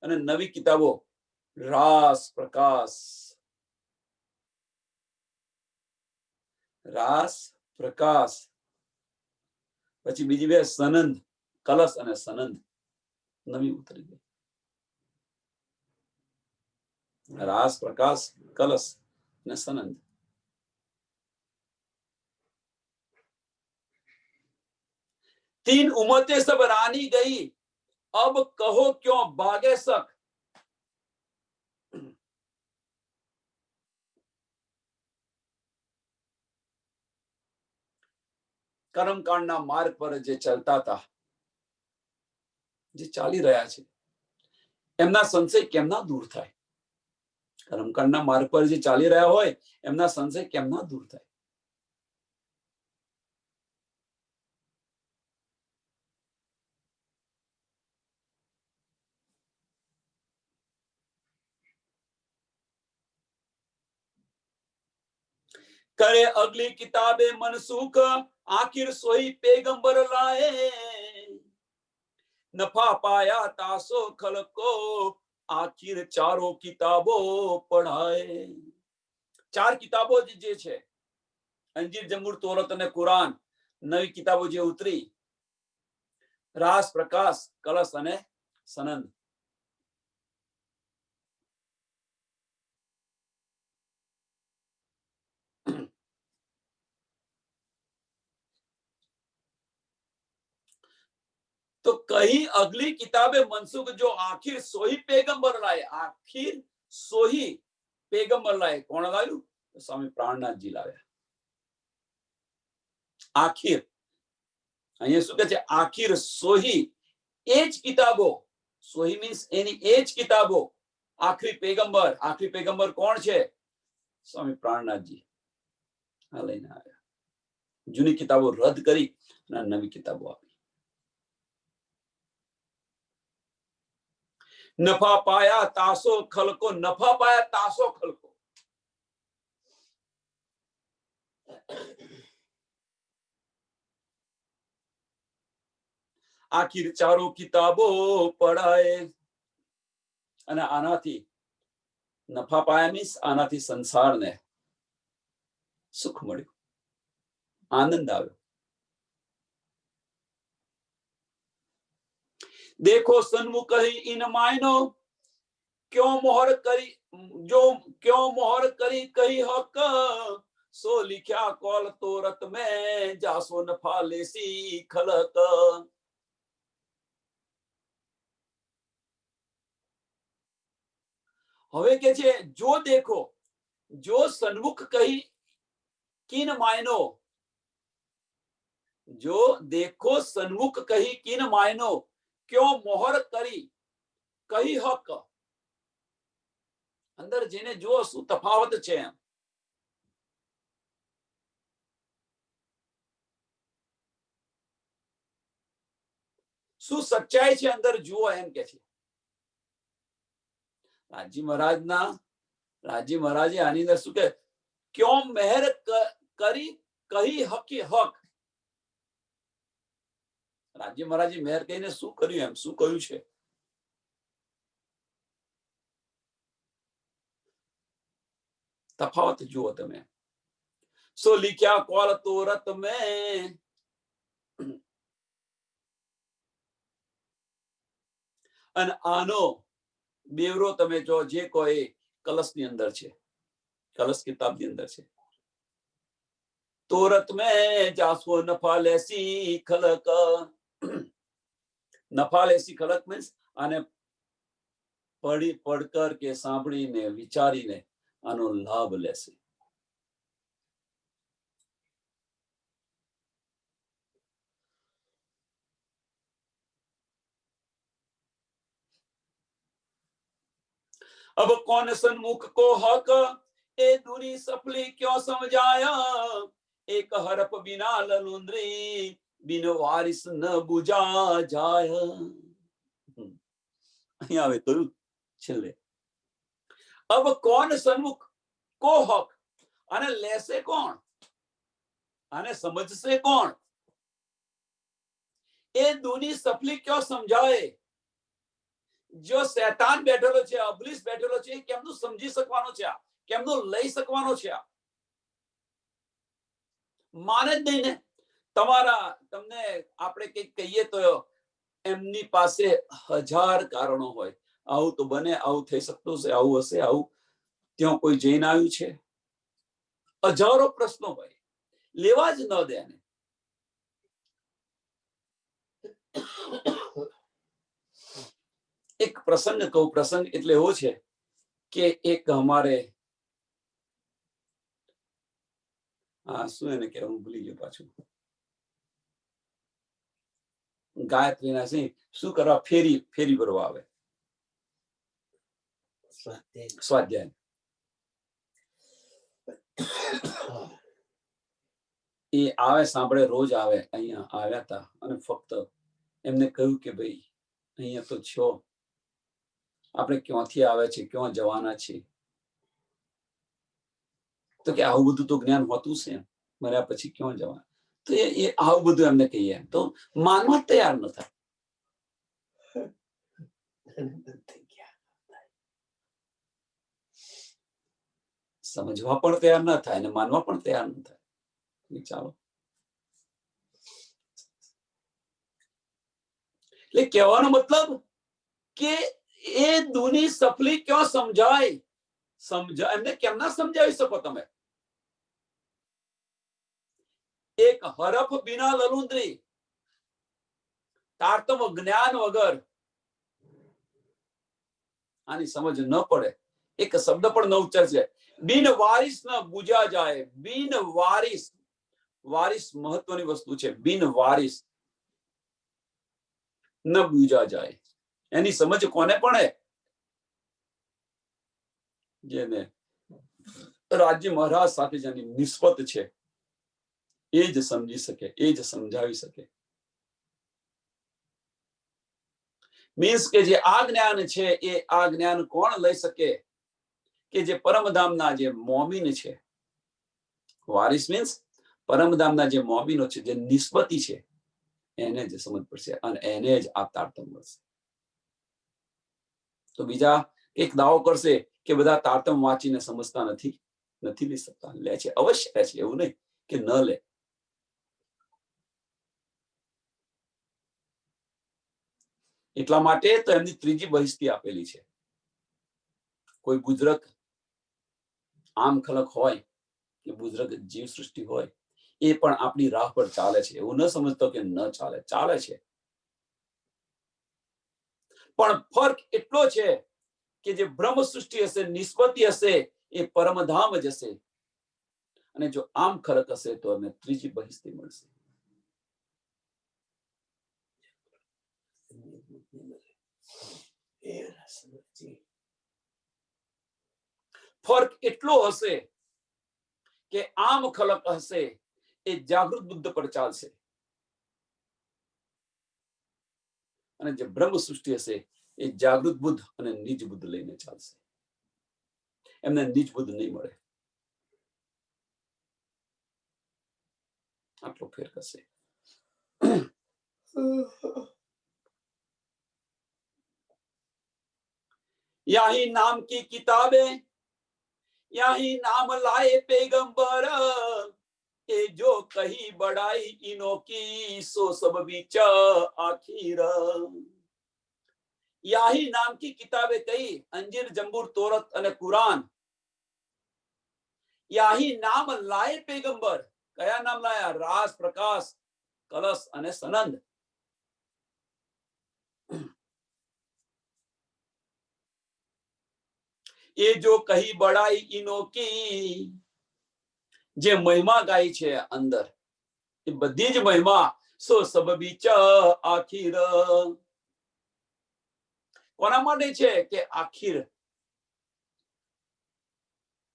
અને નવી કિતાબો રાસ પ્રકાશ, પછી બીજી બે સનંદ, કલશ અને સનંદ નવી ઉતરી ગઈ. રાસ પ્રકાશ, કલશ અને સનંદ. तीन उमते सब रानी गई, अब कहो क्यों भागे सक। કર્મકાંડના માર્ગ પર જે ચાલતા હતા, જે ચાલી રહ્યા છે, એમના સંશય કેમના દૂર થાય? કર્મકાંડના માર્ગ પર જે ચાલી રહ્યા હોય એમના સંશય કેમના દૂર થાય? करे अगली किताबे मनसूख, आखिर सोई पैगंबर लाए, नफा पाया तासो खलको आखिर चारो किताबो पढ़ाए। चार किताबो जे છે અંજીર જમૂર તોરત અને કુરાન, નવી કિતાબો જે ઉતરી રાસ પ્રકાશ કલશ અને સનંદ। तो कहीं अगली किताबें मनसूख जो आखिर सोही पैगंबर लाए, आखिर सोही पैगंबर लाए। कौन लायु? तो स्वामी प्राणनाथ जी लाव्या। आखिर અહીંયા શું કહે છે? આખિર સોહી એજ કિતાબો, સોહી મીન્સ એની એજ કિતાબો, આખરી પેગંબર કોણ છે? સ્વામી પ્રાણનાથજી આ લઈને આવ્યા। જૂની કિતાબો રદ કરી અને નવી કિતાબો આપી। નફા પાયા તાસો ખલકો, નફા પાયા તાસો ખલકો। આખિર ચારો કિતાબો પઢાય। અને આનાથી નફા પાયા મીન્સ આનાથી સંસારને સુખ મળ્યું, આનંદ આવ્યો। देखो सन्मुख ही इन मायनो क्यों मोहर करी, जो क्यों मोहर करी कही हक सो लिख्या कौल तोरत में जासो नफा लेसी खलक। હવે કે છે જો દેખો, જો સન્મુખ કહી કિન માયનો, જો देखो सन्मुख कही किन मायनो क्यों मोहर करी कही हक। અંદર જેને જો શું તફાવત છે, શું સચ્ચાઈ છે અંદર જુઓ એમ કે છે। રાજી મહારાજે આની અંદર શું કે ક્यों मेहर करी कही हकी हक। રાજી મહારાજે મેહર કહીને શું કર્યું, એમ શું કહ્યું છે? તફાવત જુઓ તમે। સો लिख्या कौल तोरत में, અને આનો બેવરો તમે જો જે કોઈ કલશની અંદર છે, કલશ કિતાબની અંદર છે। तोरत में जासो नफा लेसी खलक। नफा लेसी खलक मीन्स आने पढ़ी पढ़कर के सांभळीने विचारीने आनो लाभ लेसे। अब कौन सन्मुख को हक ए दूरी सफली क्यों समझाया। एक हरफ बिना ललुंद्री बिन वारिस न बुझा जाय। અહીંયા આવે તો છેલ્લે अब कौन सन्मुख को हक, आने लेसे कौन, आने समझसे कौन। ए दूनी सफली क्यों समझाए, जो शैतान બેઠેલો છે, અબલીસ બેઠેલો છે, કેમનું સમજી શકવાનો છે, કેમનું લઈ શકવાનો છે? માને જ નહીં ને। તમને આપણે કંઈક કહીએ તો એમની પાસે 1000 કારણો હોય। આવું તો બને, આવું થઈ શકતું છે, આવું હશે, આવું ત્યાં કોઈ જઈને આવ્યું છે, હજારો પ્રશ્નો હોય, લેવા જ ન દે એને। એક પ્રસંગ કહું, પ્રસંગ એટલે એવો છે કે એક અમારે શું એને કહેવાય, હું ભૂલી ગયો પાછું, ગાયત્રીના સિંહ શું કરવા ફેરી ભરવા આવે, સ્વાધ્યાય। એ આવે, સાંભળે, રોજ આવે, અહીંયા આવ્યા હતા અને ફક્ત એમને કહ્યું કે ભાઈ અહીંયા તો છો, આપણે ક્યાંથી આવે છે, ક્યાં જવાના છે? તો કે આવું બધું તો જ્ઞાન હોતું છે, મર્યા પછી ક્યાં જવાના? તો એ આવું બધું એમને કહીએ તો માનવા તૈયાર ન થાય। સમજવા પણ તૈયાર ન થાય અને માનવા પણ તૈયાર ન થાય. ચાલો, એટલે કહેવાનો મતલબ કે એ દુની સફલી ક્યાં સમજાય એમને કેમ ના સમજાવી શકો તમે? એક હરફ બિના લલુંદરી, તારતમ જ્ઞાન વગર આની સમજ ન પડે. એક શબ્દ પણ ન ઉચ્ચારશે. બિન વારિસ ન બુજા જાય. બિન વારિસ, વારિસ મહત્વની વસ્તુ છે. બિન વારિસ ન બુજા જાય. એની સમજ કોને પડે? જેને રાજ્ય મહારાજ સાથે જેની નિસ્બત છે એ જ સમજી શકે, એ જ સમજાવી શકે. મીન્સ કે જે આ જ્ઞાન છે એ આ જ્ઞાન કોણ લઈ શકે? કે જે પરમધામના જે મોમીન છે. વારિસ મીન્સ પરમધામના જે મોમીનો છે, જે નિસ્બતી છે, એને જ સમજ પડશે અને એને જ આ તારતમ મળશે. તો બીજા એક દાવો કરશે કે બધા તારતમ વાંચીને સમજતા નથી લઈ શકતા. લે છે, અવશ્ય લે છે, એવું નહીં કે ન લે. એટલા માટે તો એમની ત્રીજી બહિસ્તી આપેલી છે. કોઈ બુઝરક આમ ખલક હોય કે બુઝરક જીવ સૃષ્ટિ હોય, એ પણ આપણી રાહ પર ચાલે છે. એવું ન સમજતો કે ન ચાલે, ચાલે છે. પણ ફરક એટલો છે કે જે બ્રહ્મ સૃષ્ટિ હશે, નિસ્બતી હશે, એ પરમધામ જ હશે. અને જો આમ ખલક હશે તો એને ત્રીજી બહિસ્તી મળશે. ફરક એટલો હશે કે આમ ખલક હશે એ જાગૃત બુદ્ધ પર ચાલશે અને જે બ્રહ્મ સૃષ્ટિ હશે એ જાગૃત બુદ્ધ અને નિજ બુદ્ધ લઈને ચાલશે. એમને નિજ બુદ્ધ નહીં મળે. આટલો ફેર હશે. यही नाम की किताबें, यही नाम लाए पैगंबर, ये जो कही बड़ाई इनो की सो सब बीच आखिर. यही नाम की किताबें कही, अंजीर, जंबूर, तोरत અને કુરાન. यही नाम लाए पैगंबर. કયા નામ લાયા? રાસ, પ્રકાશ, કલશ અને સનંદ. એ જો કહી બડાઈ ઇનો की, જે મહિમા ગાઈ છે અંદર, એ બધી જ મહિમા સો સબ બીચ આખીર. કોના માટે છે? કે આખીર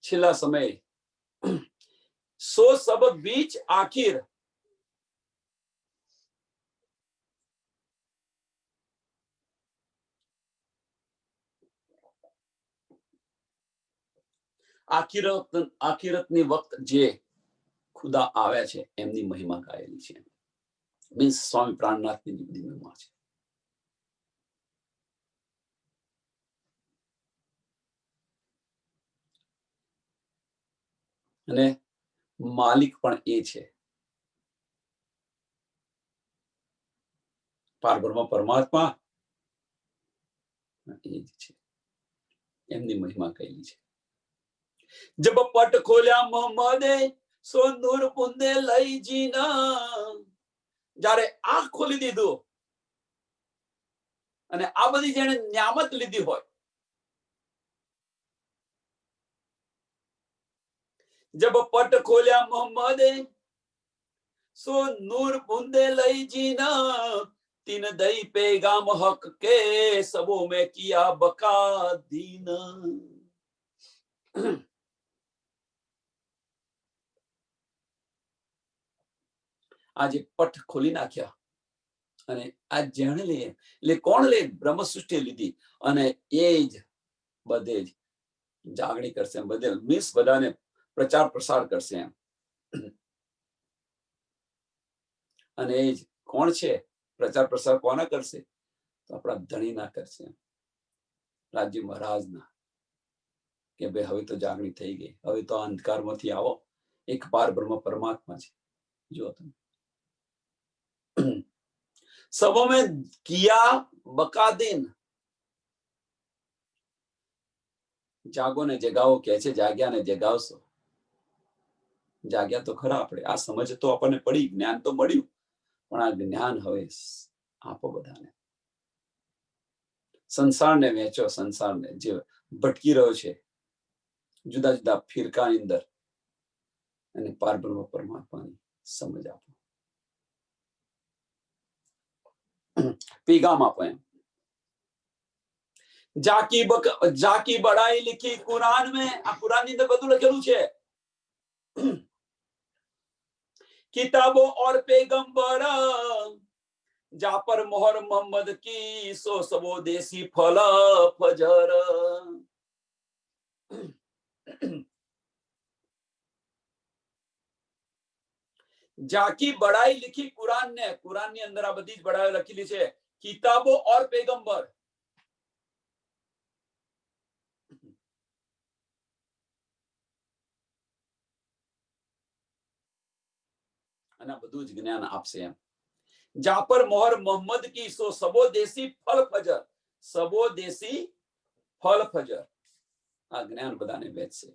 છેલ્લા સમય. સો સબ બીચ આખીર. આખીરતની વખત જે ખુદા આવ્યા છે એમની મહિમા ગાયેલી છે. મીન્સ સ્વામી પ્રાણનાથની બધી મહિમા છે. અને માલિક પણ એ છે. પારબ્રહ્મ પરમાત્મા એ જ છે. એમની મહિમા કહેલી છે. જબ પટ ખોલ્યા મોહમ્મદે સો નૂર બુંદે લઈ જીના. જ્યારે આંખ ખોલી દીધું અને આ બધી જેને ન્યામત લીધી હોય, जब पट खोलिया मोहम्मदे सो नूर बूंदे लई जीना. तीन दई पैगाम हक के सबों में किया बका दीन. આજે પટ ખોલી નાખ્યા અને આ જેણે લે એટલે કોણ લે? બ્રહ્મ સૃષ્ટિ લીધી અને એ જ બધે જ જાગણી કરશે. બધે મીન્સ બધાને પ્રચાર પ્રસાર કરશે એમ. અને એ જ કોણ છે? પ્રચાર પ્રસાર કોના કરશે? તો આપણા ધણીના કરશે. રાજ્ય મહારાજના કે ભાઈ હવે તો જાગણી થઈ ગઈ, હવે તો અંધકારમાંથી આવો, એક પાર બ્રહ્મ પરમાત્મા છે. જો તમે सबों में किया बका दिन, જાગો ને જગાવો કે છે, જાગ્યા ને જગાવશો. જાગ્યા તો ખરા આપણે, આ સમજ તો આપણને પડી, જ્ઞાન તો મળ્યું, પણ આ જ્ઞાન હવે આપો બધાને. સંસારને વેચો, સંસારને જે ભટકી રહ્યો છે જુદા જુદા ફિરકાની અંદર, અને પારબ્રહ્મ પરમાત્માની સમજ આપો, પેગામ આપો. એમ જાકી બડાઈ लिखी कुरान में, આ કુરાન ની અંદર બધું લખેલું છે. किताबों और पैगंबर जा पर मोहर मोहम्मद की, सो सबो देसी फल फजर. जाकी बड़ाई लिखी कुरान ने, कुरान ની અંદર આ બધી જ બડાઈ લખેલી છે. કિતાબો और पैगंबर, અને બધું જ જ્ઞાન આપશે. એમ જા પર મોહર મોહમ્મદ की, सो सबो देसी फल फजर, सबो देसी फल फजर. આ જ્ઞાન બધાને વેચશે.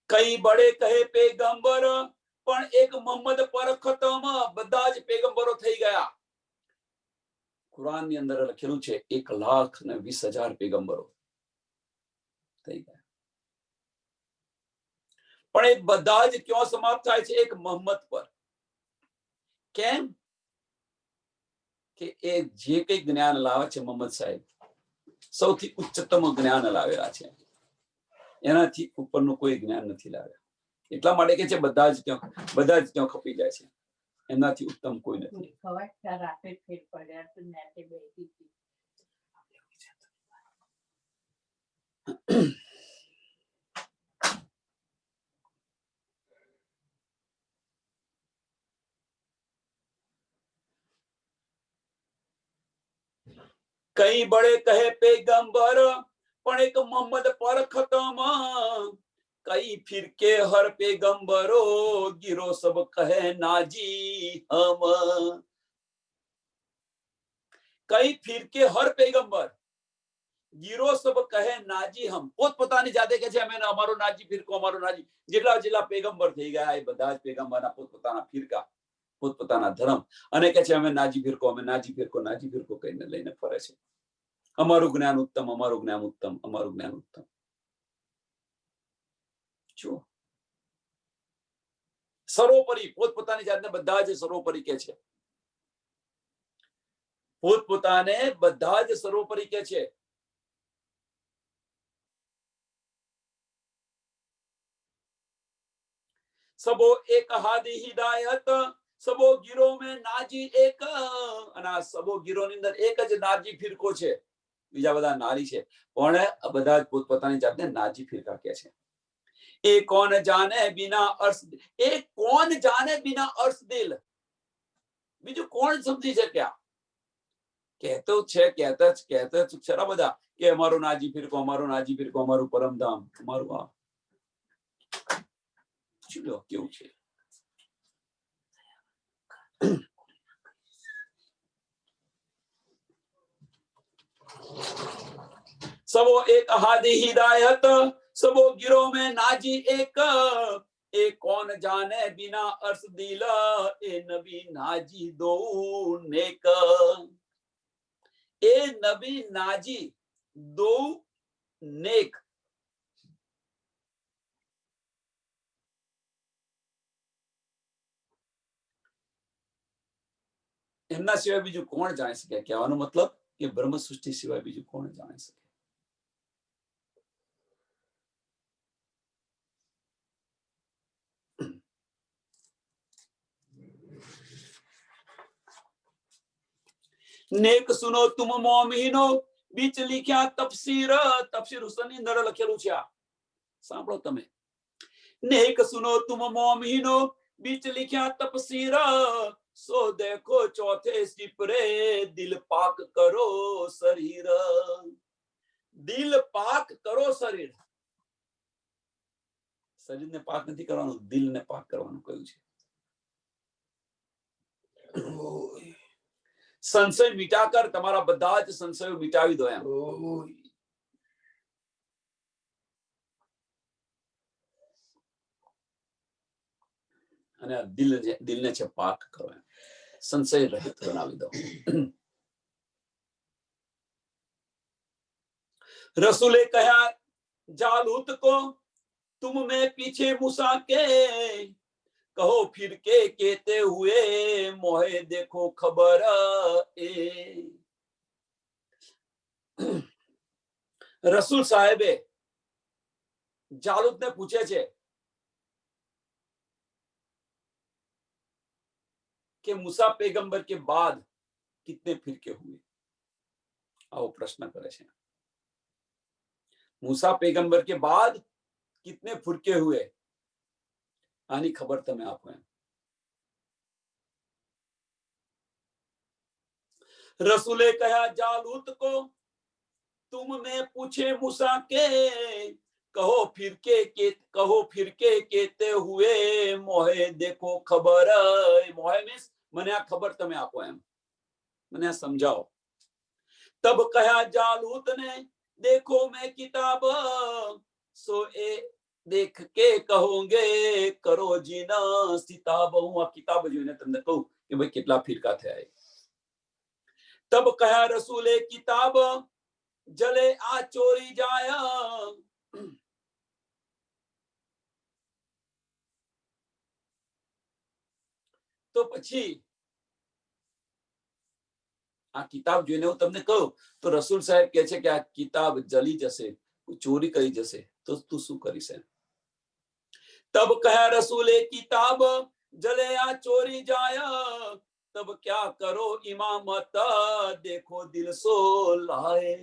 કઈ બડે કહે પેગંબર, પણ એક મોહમ્મદ પર ખતમ, બધા જ પેગંબરો થઈ ગયા. કુરાન ની અંદર લખેલું છે 1,20,000 પેગંબરો થઈ ગયા, પણ એ બધા જ ક્યાં સમાપ્ત થાય છે? એક મોહમ્મદ પર. કેમ કે એ જે કઈ જ્ઞાન લાવે છે મોહમ્મદ સાહેબ, સૌથી ઉચ્ચતમ જ્ઞાન લાવેલા છે, એનાથી ઉપરનું કોઈ જ્ઞાન નથી લાવ્યા. એટલા માટે કે છે બધા જ ત્યાં ખપી જાય છે, એનાથી ઉત્તમ કોઈ નથી. કઈ બડે કહે પેગંબર, પણ એક મોહમ્મદ પર ખતમ, કઈ ફિરકે હર પેગંબરો, गिरो सब कहे नाजी हम. કઈ ફિરકે હર પેગંબર, गिरो सब कहे नाजी हम. પોતપોતાની જાતે કે છે અમે અમારો નાજી ફિરકો, અમારો નાજી. જેટલા પેગંબર થઈ ગયા એ બધા જ પેગંબરના પોતપોતાના ફિરકા, પોતપોતાના ધર્મ, અને કે છે અમે નાજી ફિરકો, અમે નાજી ફિરકો, નાજી ફિરકો કહીને લઈને ફરે છે. અમારું જ્ઞાન ઉત્તમ, અમારું જ્ઞાન ઉત્તમ, અમારું જ્ઞાન ઉત્તમ. જો સર્વોપરી, પોતપોતાની જાતને બધા જ સર્વોપરી કે છે, પોતપોતાને બધા જ સર્વોપરી કે છે. सबो एक हादी हिदायत, सबो गिरो में नाजी एक. અને આ સબો ગીરો ની અંદર એક જ નાજી ફિરકો છે, બીજા બધા નારી છે, પણ બધા જ પોતપોતાની જાતને નાજી ફિરકા કે છે. એ કોણ જાને બિના અર્શ, એ કોણ જાને બિના અર્શ દિલ. બીજું કોણ સમજી શક્યા? કહેતો છે, કહેતા જ ખરા બધા કે અમારો નાજી ફિરકો, અમારો નાજી ફિરકો, અમારું પરમધામ, અમારું આ. કેવું છે? सबो एक हादी हिदायत, सबो गिरोह में नाजी एक. ए कौन जाने बिना अर्श दिल, ए नबी नाजी दो नेक. ए नबी नाजी दो नेक. એમના સિવાય બીજું કોણ જાણી શકે? કહેવાનો મતલબ કે બ્રહ્મ સૃષ્ટિ સિવાય બીજું કોણ જાણી શકે? नेक सुनो तुम मोमिनो, बीच लिख्યા તફસીર, તફસીર હુસૈન ની અંદર લખેલું છે. સાંભળો તમે. नेक सुनो तुम मोमिनो, बीच लिख्या तपसीर, सो देखो चौथे सिपरे, दिल पाक करो शरीर। दिल पाक करो शरीर, શરીરને પાક નથી કરવાનું, દિલને પાક કરવાનું કહ્યું છે। સંશય મિટાકર તમારા બધા જ સંશયો મિટાવી દો એમ। અને દિલને છે પાક કરો એમ, સંશય રહિત બનાવી દો। रसूले कहा जालूत को, तुम में पीछे मूसा के, कहो फिर के कहते हुए, मोहे देखो खबर ए। रसूल साहेबे जालूत ने पूछे छे कि मूसा पैगंबर के बाद कितने फिरके हुए। आओ प्रश्न करे छे, मूसा पैगंबर के बाद कितने फुरके हुए, आनी खबर तमे आपो एम। रसूले कहा जालूत को, तुम में पूछे मूसा के, कहो फिर के कहते हुए, मोहे देखो खबर। मोहे मीन्स मने आ खबर तमे आपो एम, मने आ समझाओ। तब कहा जालूत ने, देखो मैं किताब, सो ए देख के कहोगे, करो जीना सिताब। हूँ आ किताब जोईने तमने कहूं कि भाई કેટલા ફિરકા થયા। तब कहा रसूले किताब, जले आ चोरी जाया। तो પછી આ કિતાબ જોઈને હું તમને કહું તો રસૂલ સાહેબ કહે છે કે આ કિતાબ જલી જશે, ચોરી કરી જશે, તો તું શું કરીશ? तब कह रसूले किताब, जले आ चोरी जाया, तब क्या करो इमामत, देखो दिल सो लाए।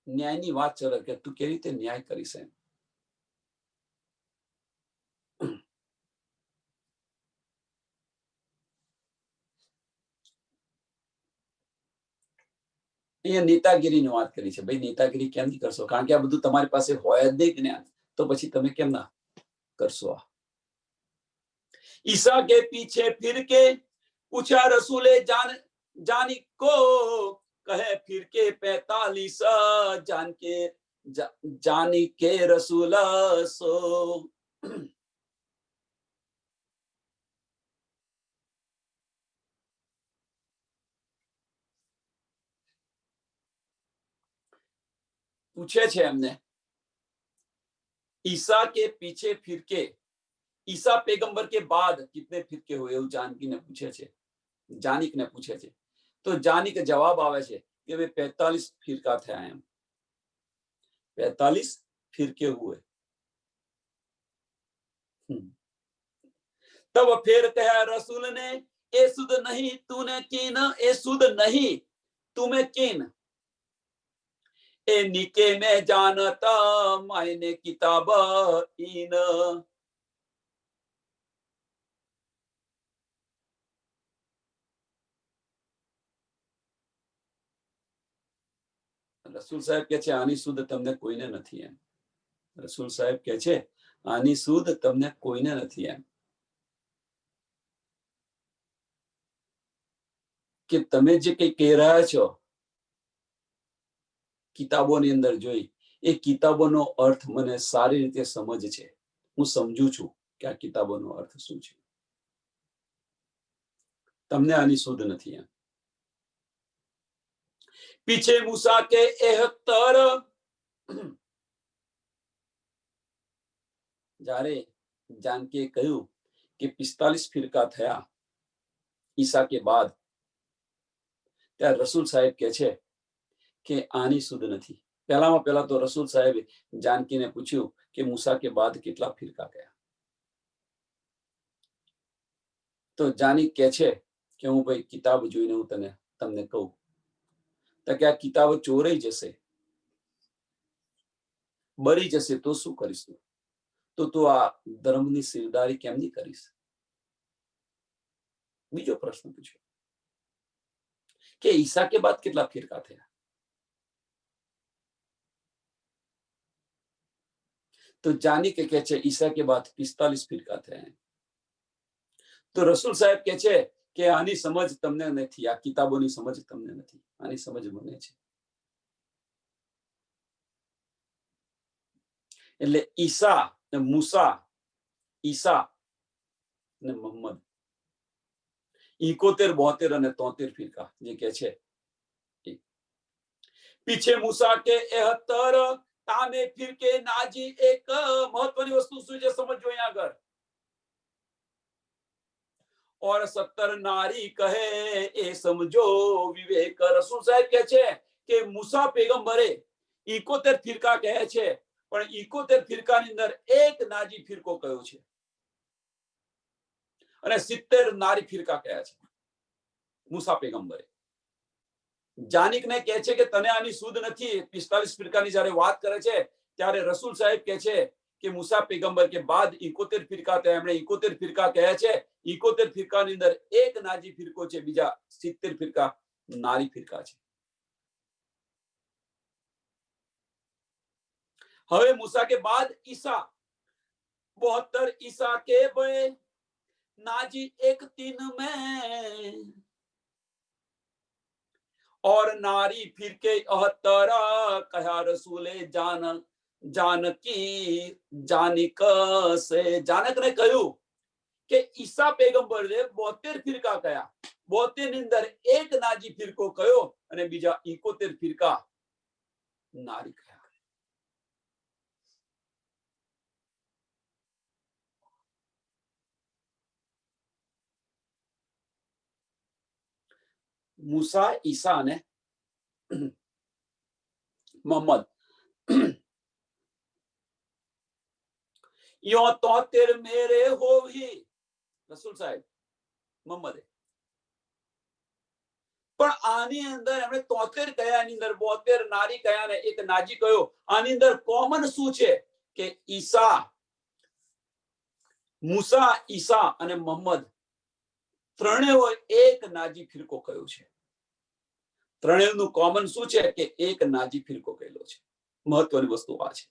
ન્યાયની વાત ચાલે કે તું કેવી રીતે ન્યાય કરીશ એમ। અહીંયા નેતાગીરીની વાત કરી છે। ભાઈ નેતાગીરી કેમ નહીં કરશો? કારણ કે આ બધું તમારી પાસે હોય જ નહીં જ્ઞાન, તો પછી તમે કેમ ના કરશો? ईसा के पीछे फिर के पूछा रसूले जानी को, कहे फिर के 45 जानी के रसूल सो। पूछे छे हमने ईसा के पीछे फिर के, ईसा पैगंबर के बाद कितने फिरके हुए, जानकी ने पूछे छे, जानिक ने पूछे छे। तो जानिक जवाब आवे छे कि भाई 45 फिरका थया एम, 45 फिरके हुए। तब फिर कहा रसूल ने, ए सुध नहीं तूने कीन, ए सुध नहीं तुम्हें कीन, ए निके में जानता मायने किताब इन। રસૂલ સાહેબ કહે છે આની સુધ તમને કોઈને નથી એમ। રસૂલ સાહેબ કહે છે આની સુધ તમને કોઈને નથી એમ, કે તમે જે કઈ કહી રહ્યા છો કિતાબોની અંદર જોઈ, એ કિતાબોનો અર્થ મને સારી રીતે સમજ છે, હું સમજુ છું કે આ કિતાબોનો અર્થ શું છે, તમને આની સુધ નથી એમ। पीछे मूसा के 71, जारे जानकी कहूं कि 45 फिरका थया ईसा के बाद, त्यारे रसूल साहेब कहे छे कि आनी सुध नहीं। पहला में पहला तो रसूल साहेब जानकी ने पूछ्યું कि मूसा के बाद કેટલા फिरका गया। तो जानी कहे छे कि हूँ भाई किताब जोईने हूँ तमने कहूं। તો કે આ કિતાબો ચોરાઈ જશે, બરી જશે તો શું કરીશ? તો તું આ ધર્મની સેવદારી કેમ નહીં કરીશ? બીજો પ્રશ્ન પૂછ્યો કે ઈસા કે બાદ કેટલા ફિરકા થયા? તો જાની કે કહે છે ઈસા કે બાદ 45 ફિરકા થયા. તો રસૂલ સાહેબ કે છે કે આની સમજ તમને નથી, આ કિતાબોની સમજ તમને નથી, આની સમજ મને છે. એટલે ઈસા ને મૂસા, ઈસા ને મોહમ્મદ 71, 72 અને 73 ફિરકા જે કે છે. પીછે મૂસા કે 71 તામે ફિરકે નાજી. એક મહત્વની વસ્તુ શું છે સમજો અહીંયા આગળ. और 70 नारी कहे ए समझो विवेक. रसूल साहब કહે છે કે મૂસા પેગમ્બરે 71 ફિરકા કહે છે, પણ 71 ફિરકાની અંદર એક નાજી ફિરકો કયો છે અને 70 નારી ફિરકા કયા છે મૂસા પેગમ્બરે. જાનિકને કહે છે કે તને આની સુધ નથી. 45 ફિરકાની જ્યારે વાત કરે છે ત્યારે રસૂલ સાહેબ કહે છે કે મૂસા પેગમ્બર કે બાદ 71 ફિરકા થયા. એમણે 71 ફિરકા કહે છે. 71 ફિરકાની અંદર એક નાજી ફિરકો છે, બીજા 70 ફિરકા નારી ફિરકા છે. હવે મૂસા કે બાદ ઈસા 72 ईसा के बे नाजी एक 3 में और नारी फिर के 78 कहा रसूले जान जानकी जानिक से. जानक ने કહ્યું કે ઈસા પેગમ્બરે 72 ફિરકા કયા, 72 ની અંદર એક નાજી ફિરકો કયો અને બીજા 71 ફિરકા નારી કયા. મૂસા, ઈસા અને મોહમ્મદ यो 73 मेरे हो ही. રસૂલ સાહેબ મોહમ્મદે પણ આની અંદર એમણે 73 કયા, આની અંદર 72 નારી કયા ને એક નાજી કયો. આની અંદર કોમન શું છે કે ઈસા, મૂસા, ઈસા અને મોહમ્મદ ત્રણેય એક નાજી ફિરકો કયો છે. ત્રણેયનું કોમન શું છે કે એક નાજી ફિરકો કહેલો છે. મહત્વની વસ્તુ આ છે.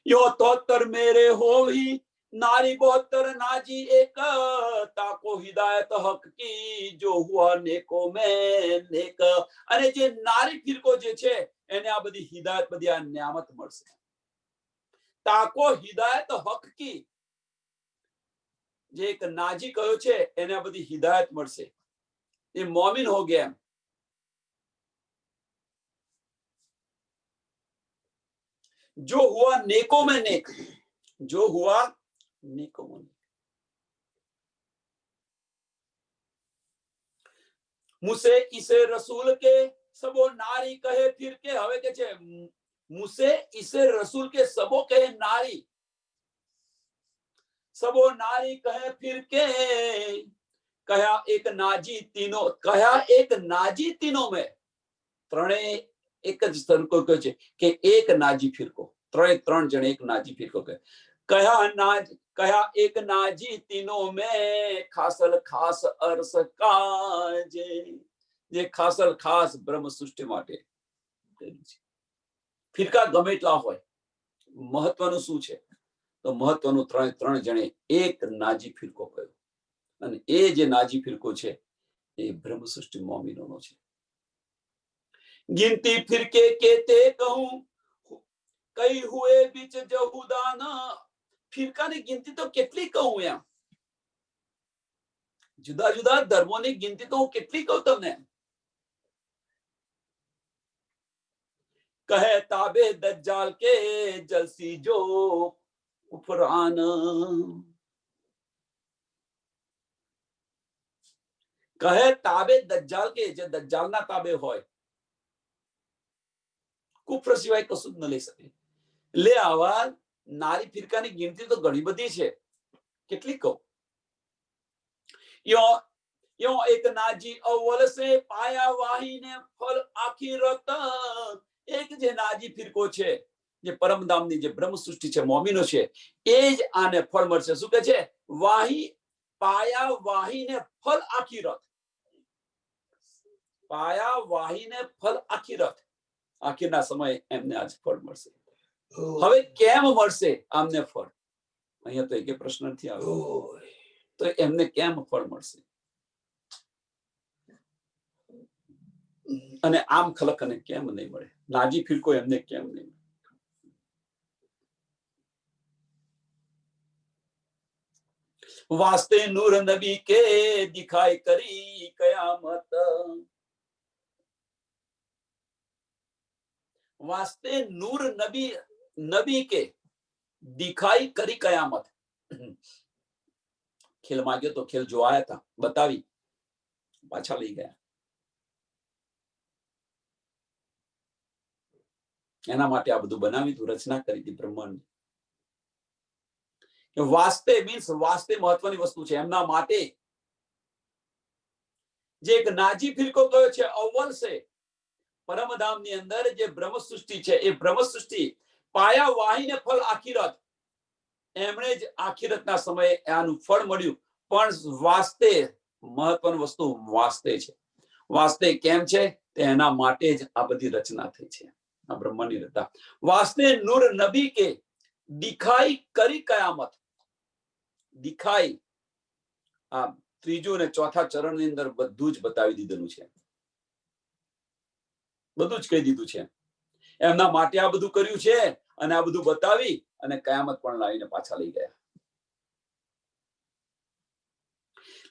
यो 73 मेरे हो ही नारी 72 नाजी एक ताको हिदायत हक की जो हुआ नेको में नेक. અને જે નારી ફિરકો જે છે એને આ બધી હિદાયત, બધી આ નિયામત મળશે. તાકો હિદાયત હક की, જે એક નાજી કયો છે એને આ બધી હિદાયત મળશે. એ મોમિન હો ગયા. जो हुआ नेको में नेक, जो हुआ नेको में नेक. मुझसे इसे रसूल के सबो नारी कहे फिर के. હવે કે છે मुझसे इसे रसूल के सबो कहे नारी, सबो नारी कहे फिर के. कहा एक नाजी तीनों, कहा एक नाजी तीनों में. ત્રણે એક જ સરખો કહે છે કે એક નાજી ફિરકો. ત્રણ જણ એક નાજી ફિરકો કહે. કયા એક નાજી तीनों में ખાસલ ખાસ અર્સ કાજે. જે ખાસલ ખાસ બ્રહ્મ સૃષ્ટિ માટે ફિરકા ગમે એટલા હોય, મહત્વનું શું છે તો મહત્વનું ત્રણ જણે એક નાજી ફિરકો કહ્યો. અને એ જે નાજી ફિરકો છે એ બ્રહ્મ સૃષ્ટિ મોમિનોનો છે. गिनती फिर के कहते कहूं कई हुए बीच जहुदाना. ફિરકાની ગિનતી તો કેટલી કહું એમ. જુદા જુદા ધર્મોની ગિનતી તો હું કેટલી કહું તમને. કહે તાબે દજ્જાલ કે જલસી જો કુફરાન. કહે તાબે દજ્જાલ કે, જે દજ્જાલના તાબે હોય, કુફર સિવાય કશું જ ન લઈ શકે. લે આવા નારી ફિરકાની ગિનતી તો ઘણી બધી છે, કેટલી કહું. यो एक नाजी अव्वल से पाया वाहीने फल आखिरत। एक जे નાજી ફિરકો છે, જે પરમધામની જે બ્રહ્મ સૃષ્ટિ છે, મોમીનો છે, એ જ આને ફળ મળશે. શું કે છે? વાહી પાયા વાહીને ફલ આખિરત. પાયા વાહીને ફલ આખિરત. આખિરના સમયે એમને આજ ફળ મળશે. હવે કેમ મળશે આમને ફળ? અહીંયા તો એક પ્રશ્ન નથી આવ્યો. તો એમને કેમ ફળ મળશે? અને આમ ખલકને કેમ નહીં મળે? નાજી ફિરકો એમને કેમ નહીં મળે? वास्ते नूर नबी के दिखाई करी कयामत। वास्ते नूर नबी नबी के दिखाई करी कयामत। ખેલ માંગ્યો તો ખેલ જો આયા હતા, બતાવી, પાછા લઈ ગયા. એના માટે આ બધું બનાવી હતું, રચના કરી હતી બ્રહ્માંડ. વાસ્તે મીન્સ વાસ્તે મહત્વની વસ્તુ છે. એમના માટે જે એક નાજી ફિરકો કયો છે, અવ્વલ છે, પરમધામની અંદર જે બ્રહ્મ સૃષ્ટિ છે, એ બ્રહ્મ સૃષ્ટિ પાયા વાહીને ફળ આખિરત. એમણે જ આખિરતના સમયે આનું ફળ મળ્યું. પણ વાસ્તે મહત્વની વસ્તુ વાસ્તે છે. વાસ્તે કેમ છે? એના માટે જ આ બધી રચના થઈ છે, આ બ્રહ્માંડની રચના. વાસ્તે નૂર નબી કે દિખાઈ કરી કયામત. દિખાઈ આ ત્રીજું અને ચોથા ચરણની અંદર બધું જ બતાવી દીધેલું છે, બધું જ કહી દીધું છે. એમના માટે આ બધું કર્યું છે, અને આ બધું બતાવી અને કયામત પણ લાવીને પાછા લઈ ગયા.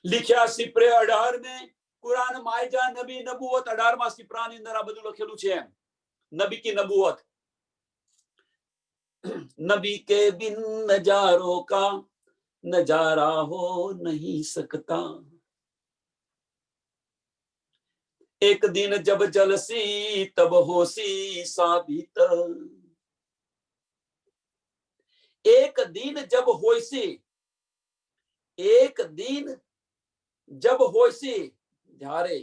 लिख्या सिपरे 18 में कुरान मायजा नबी नबूवत 18 सिपराની અંદર આ બધું લખેલું છે. નબી की नबूवत. नबी के बिन नजारों का नजारा हो नहीं सकता. एक दिन जब जलसी तब होसी साबित. एक दिन जब होसी, एक दिन જબ હોયશે, જ્યારે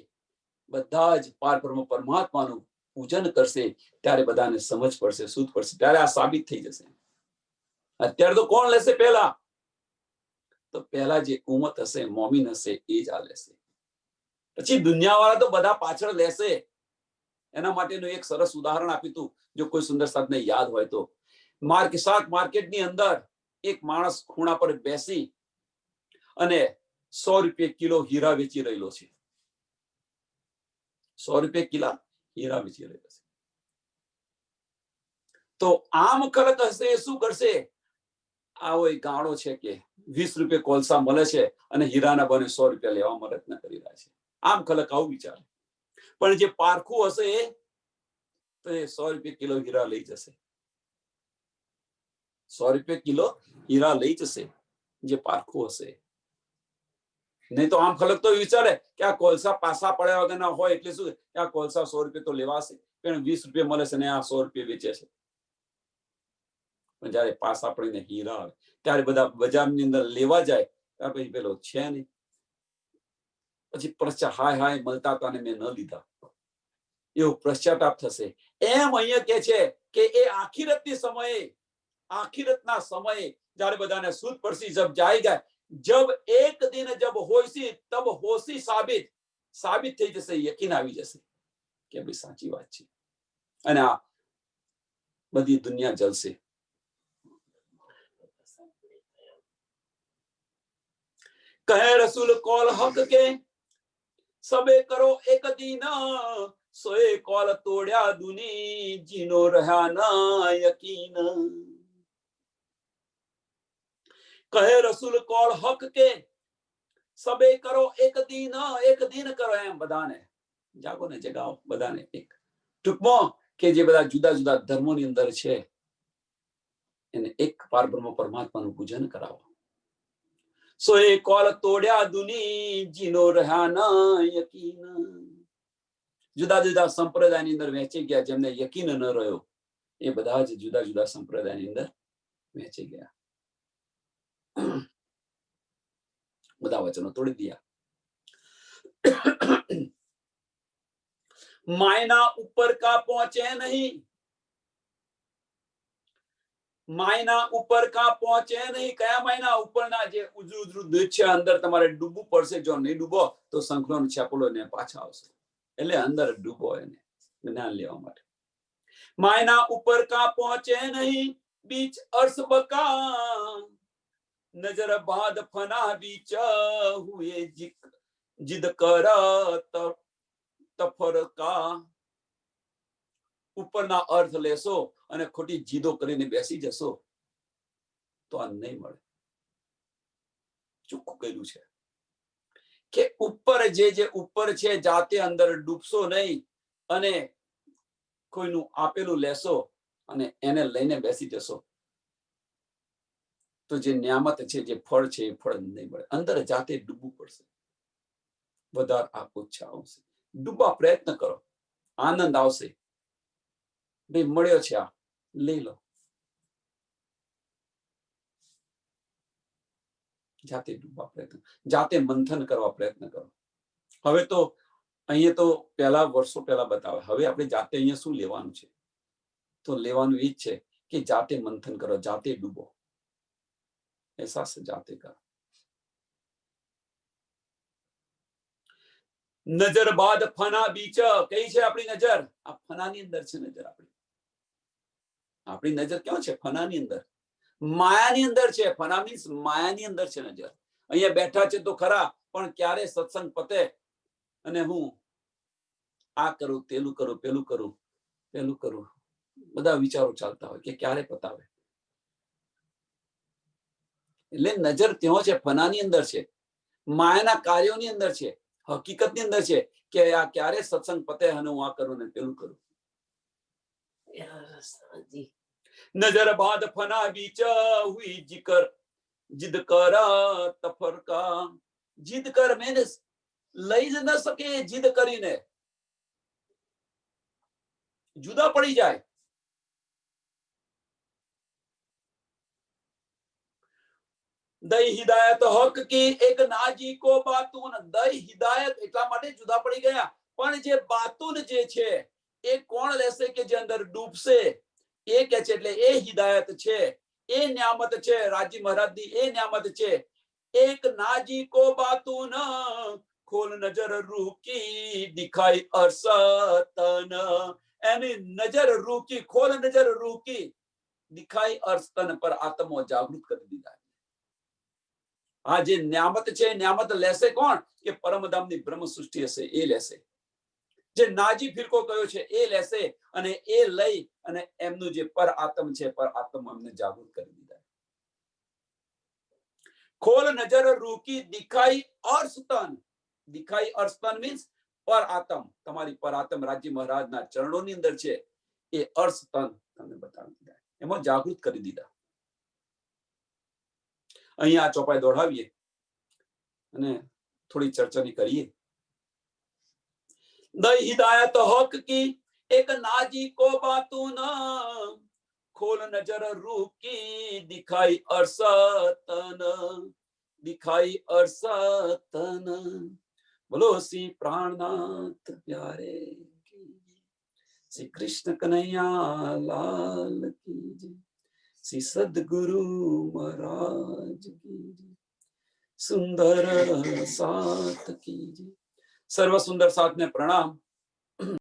બધા જ પારબ્રહ્મ પરમાત્માનું પૂજન કરશે, ત્યારે બધાને સમજ પડશે, સૂઝ પડશે, ત્યારે આ સાબિત થઈ જશે. અત્યારે તો કોણ લેશે? પહેલા તો પહેલા જે ઉમ્મત હશે, મોમીન હશે, એ જ આ લેશે. પછી દુનિયાવાળા તો બધા પાછળ લેશે. એના માટેનું એક સરસ ઉદાહરણ આપ્યું હતું, જો કોઈ સુંદર સાહેબને યાદ હોય તો. માર્કેટની અંદર એક માણસ ખૂણા પર બેસી અને 100 રૂપિયા કિલો હીરા વેચી રહેલો છે. 100 રૂપિયા કિલો હીરા વેચી રહેલો છે. તો આમ ખલક હશે, શું કરશે? આવો એક ગાળો છે કે 20 રૂપિયા કોલસા મળે છે અને હીરાના બને 100 રૂપિયા લેવા પ્રયત્ન કરી રહ્યા છે. આમ ખલક આવું વિચારે. પણ જે પારખું હશે તો એ 100 રૂપિયા કિલો હીરા લઈ જશે. 100 રૂપિયા કિલો હીરા લઈ જશે જે પારખું હશે. નહીં તો આમ ખલક તો વિચારે કે આ કોલસા પાસા પડ્યા વગરના હોય એટલે શું કે આ કોલસા 100 રૂપિયા તો લેવાશે, પણ 20 રૂપિયા મળે છે ને આ 100 રૂપિયા વેચે છે. પણ જયારે પાસા પડીને હીરા આવે ત્યારે બધા બજારની અંદર લેવા જાય, ત્યાર પછી પેલો છે નહીં, પછી પશ્ચાત હાય હાય મળતા હતા ને મેં ન લીધા, એવો પશ્ચાતાપ થશે. એમ અહીંયા કે છે કે એ આખિરતની સમયે, આખિરતના સમયે જયારે બધાને સૂઝ પડશે, જબ જાયગા, जब एक दिन जब होसी तब होसी साबित. સાબિત થઈ જશે, યકીન આવી જશે કે ભાઈ સાચી વાત છે, અને આ બધી દુનિયા જલશે. કહે રસૂલ કોલ હક કે સબે કરો એક દિન, સોએ કોલ તોડ્યા દુની, જીનો રહ્યા ના યકીન. કહે રસૂલ કોલ હક કે સબે કરો એક દિન કરો. એમ બધાને જાગો ને જગાવો, બધાને એક ટૂંકમાં કે જે બધા જુદા જુદા ધર્મોની અંદર છે એને એક પારબ્રહ્મ પરમાત્માનું પૂજન કરાવો. સો એ કોલ તોડ્યા દુની, જીનો રહ્યા ના યકીન. જુદા જુદા સંપ્રદાયની અંદર વહેંચી ગયા. જેમને યકીન ન રહ્યો એ બધા જ જુદા જુદા સંપ્રદાયની અંદર વહેંચી ગયા. બધા વચનો તોડી દિયા. मायना ऊपर का पहुंचे नहीं, मायना ઉપર કા પહોંચે નહીં. કયા માયના ઉપરના જે ઉજળું ઉજળું દૂધ છે અંદર તમારે ડૂબવું પડશે. જો નહીં ડૂબો તો શંખનો છાપલો ને પાછા આવશે. એટલે અંદર ડૂબો એને જ્ઞાન લેવા માટે. માયના ઉપર કા પહોંચે નહીં બીચ અર્શ બકા, નજર બાદ ફના બીચ હુએ જીદ કર તફરકા. ઉપરના અર્થ લેશો અને ખોટી જીદો કરીને બેસી જશો તો આ નહીં મળે. ચોખ્ખું કહેલું છે કે ઉપર જે ઉપર છે જાતે અંદર ડૂબશો નહીં અને કોઈનું આપેલું લેશો અને એને લઈને બેસી જશો તો જે નિયામત છે, જે ફળ છે એ ફળ નહીં મળે. અંદર જાતે ડૂબવું પડશે. વધારે આ ઓછા આવશે. ડૂબવા પ્રયત્ન કરો, આનંદ આવશે. ભાઈ મળ્યો છે, આ લઈ લો. જાતે ડૂબવા પ્રયત્ન, જાતે મંથન કરવા પ્રયત્ન કરો. હવે તો અહીંયા તો પહેલા વર્ષો પહેલા બતાવે, હવે આપણે જાતે અહીંયા શું લેવાનું છે? તો લેવાનું એ જ છે કે જાતે મંથન કરો, જાતે ડૂબો, અહેસાસ જાતે કરો. નજર બાદ ફના બીચ. કઈ છે આપણી નજર? આ ફનાની અંદર છે નજર. આપણી નજર ક્યાં છે? ફનાની અંદર, માયાની અંદર છે. ફના મીન્સ માયાની અંદર છે નજર. અહીંયા બેઠા છે તો ખરા, પણ ક્યારે સત્સંગ પતે અને હું આ કરું, તેલું કરું, પેલું કરું, પેલું કરું, બધા વિચારો ચાલતા હોય કે ક્યારે પતાવે. એટલે નજર ત્યાં છે, ફનાની અંદર છે, માયાના કાર્યોની અંદર છે, હકીકતની અંદર છે કે આ ક્યારે સત્સંગ પતે અને હું આ કરું ને પેલું કરું. નજર બાદ ફના બીચ હુઈ જીકર જીદ કર તફરકા. જીદ કર મીન્સ લઈ જ ન શકે, જીદ કરીને જુદા પડી જાય. દઈ હિદાયત હક કી એક નાજી કો બાતુન. દઈ હિદાયત એટલા માટે જુદા પડી ગયા, પણ જે બાતુન જે છે એ કોણ લેશે? કે જે અંદર ડૂબશે એ કે છે. એટલે એ હિદાયત છે, એ નિયામત છે, રાજી મહારાજની એ નિયામત છે. એક નાજી કો બાતુન ખોલ નજર રૂકી દિખાઈ અર્સતન. એની નજર રૂકી, ખોલ નજર રૂકી દિખાઈ અર્સતન પર આત્મો જાગૃત કરી દીધા. આ જે નિયામત છે, નિયામત લેશે કોણ? કે પરમધામની બ્રહ્મ સૃષ્ટિ હશે એ લેશે. જે નાજી ફિરકો કયો છે એ લેશે અને એ લઈ અને એમનું જે પર આત્મ છે, પર આત્મ એમને જાગૃત કરી દીધા. ખોલ નજર રૂકી દિખાઈ અર્સતન. દિખાઈ અર્સતન મીન્સ પર આત્મ. તમારી પર આત્મ રાજ્ય મહારાજના ચરણોની અંદર છે એ અર્સતન તમને બતાવી દીધા, એમાં જાગૃત કરી દીધા. અહીંયા ચોપાઈ દોડાવીએ અને થોડી ચર્ચાની કરીએ. દઈ હિદાયત હક કી એક નાજી કો બાતુન ખોલ નજર રૂકી દિખાઈ અર્સતન. દિખાઈ અર્સતન. બોલો શ્રી પ્રાણનાથ પ્યારે શ્રી કૃષ્ણ કનૈયા લાલ કી જય. શ્રી સદગુરુ મહારાજ કી જય. સુંદર સાથ કી જય. સર્વ સુંદર સાથ ને પ્રણામ.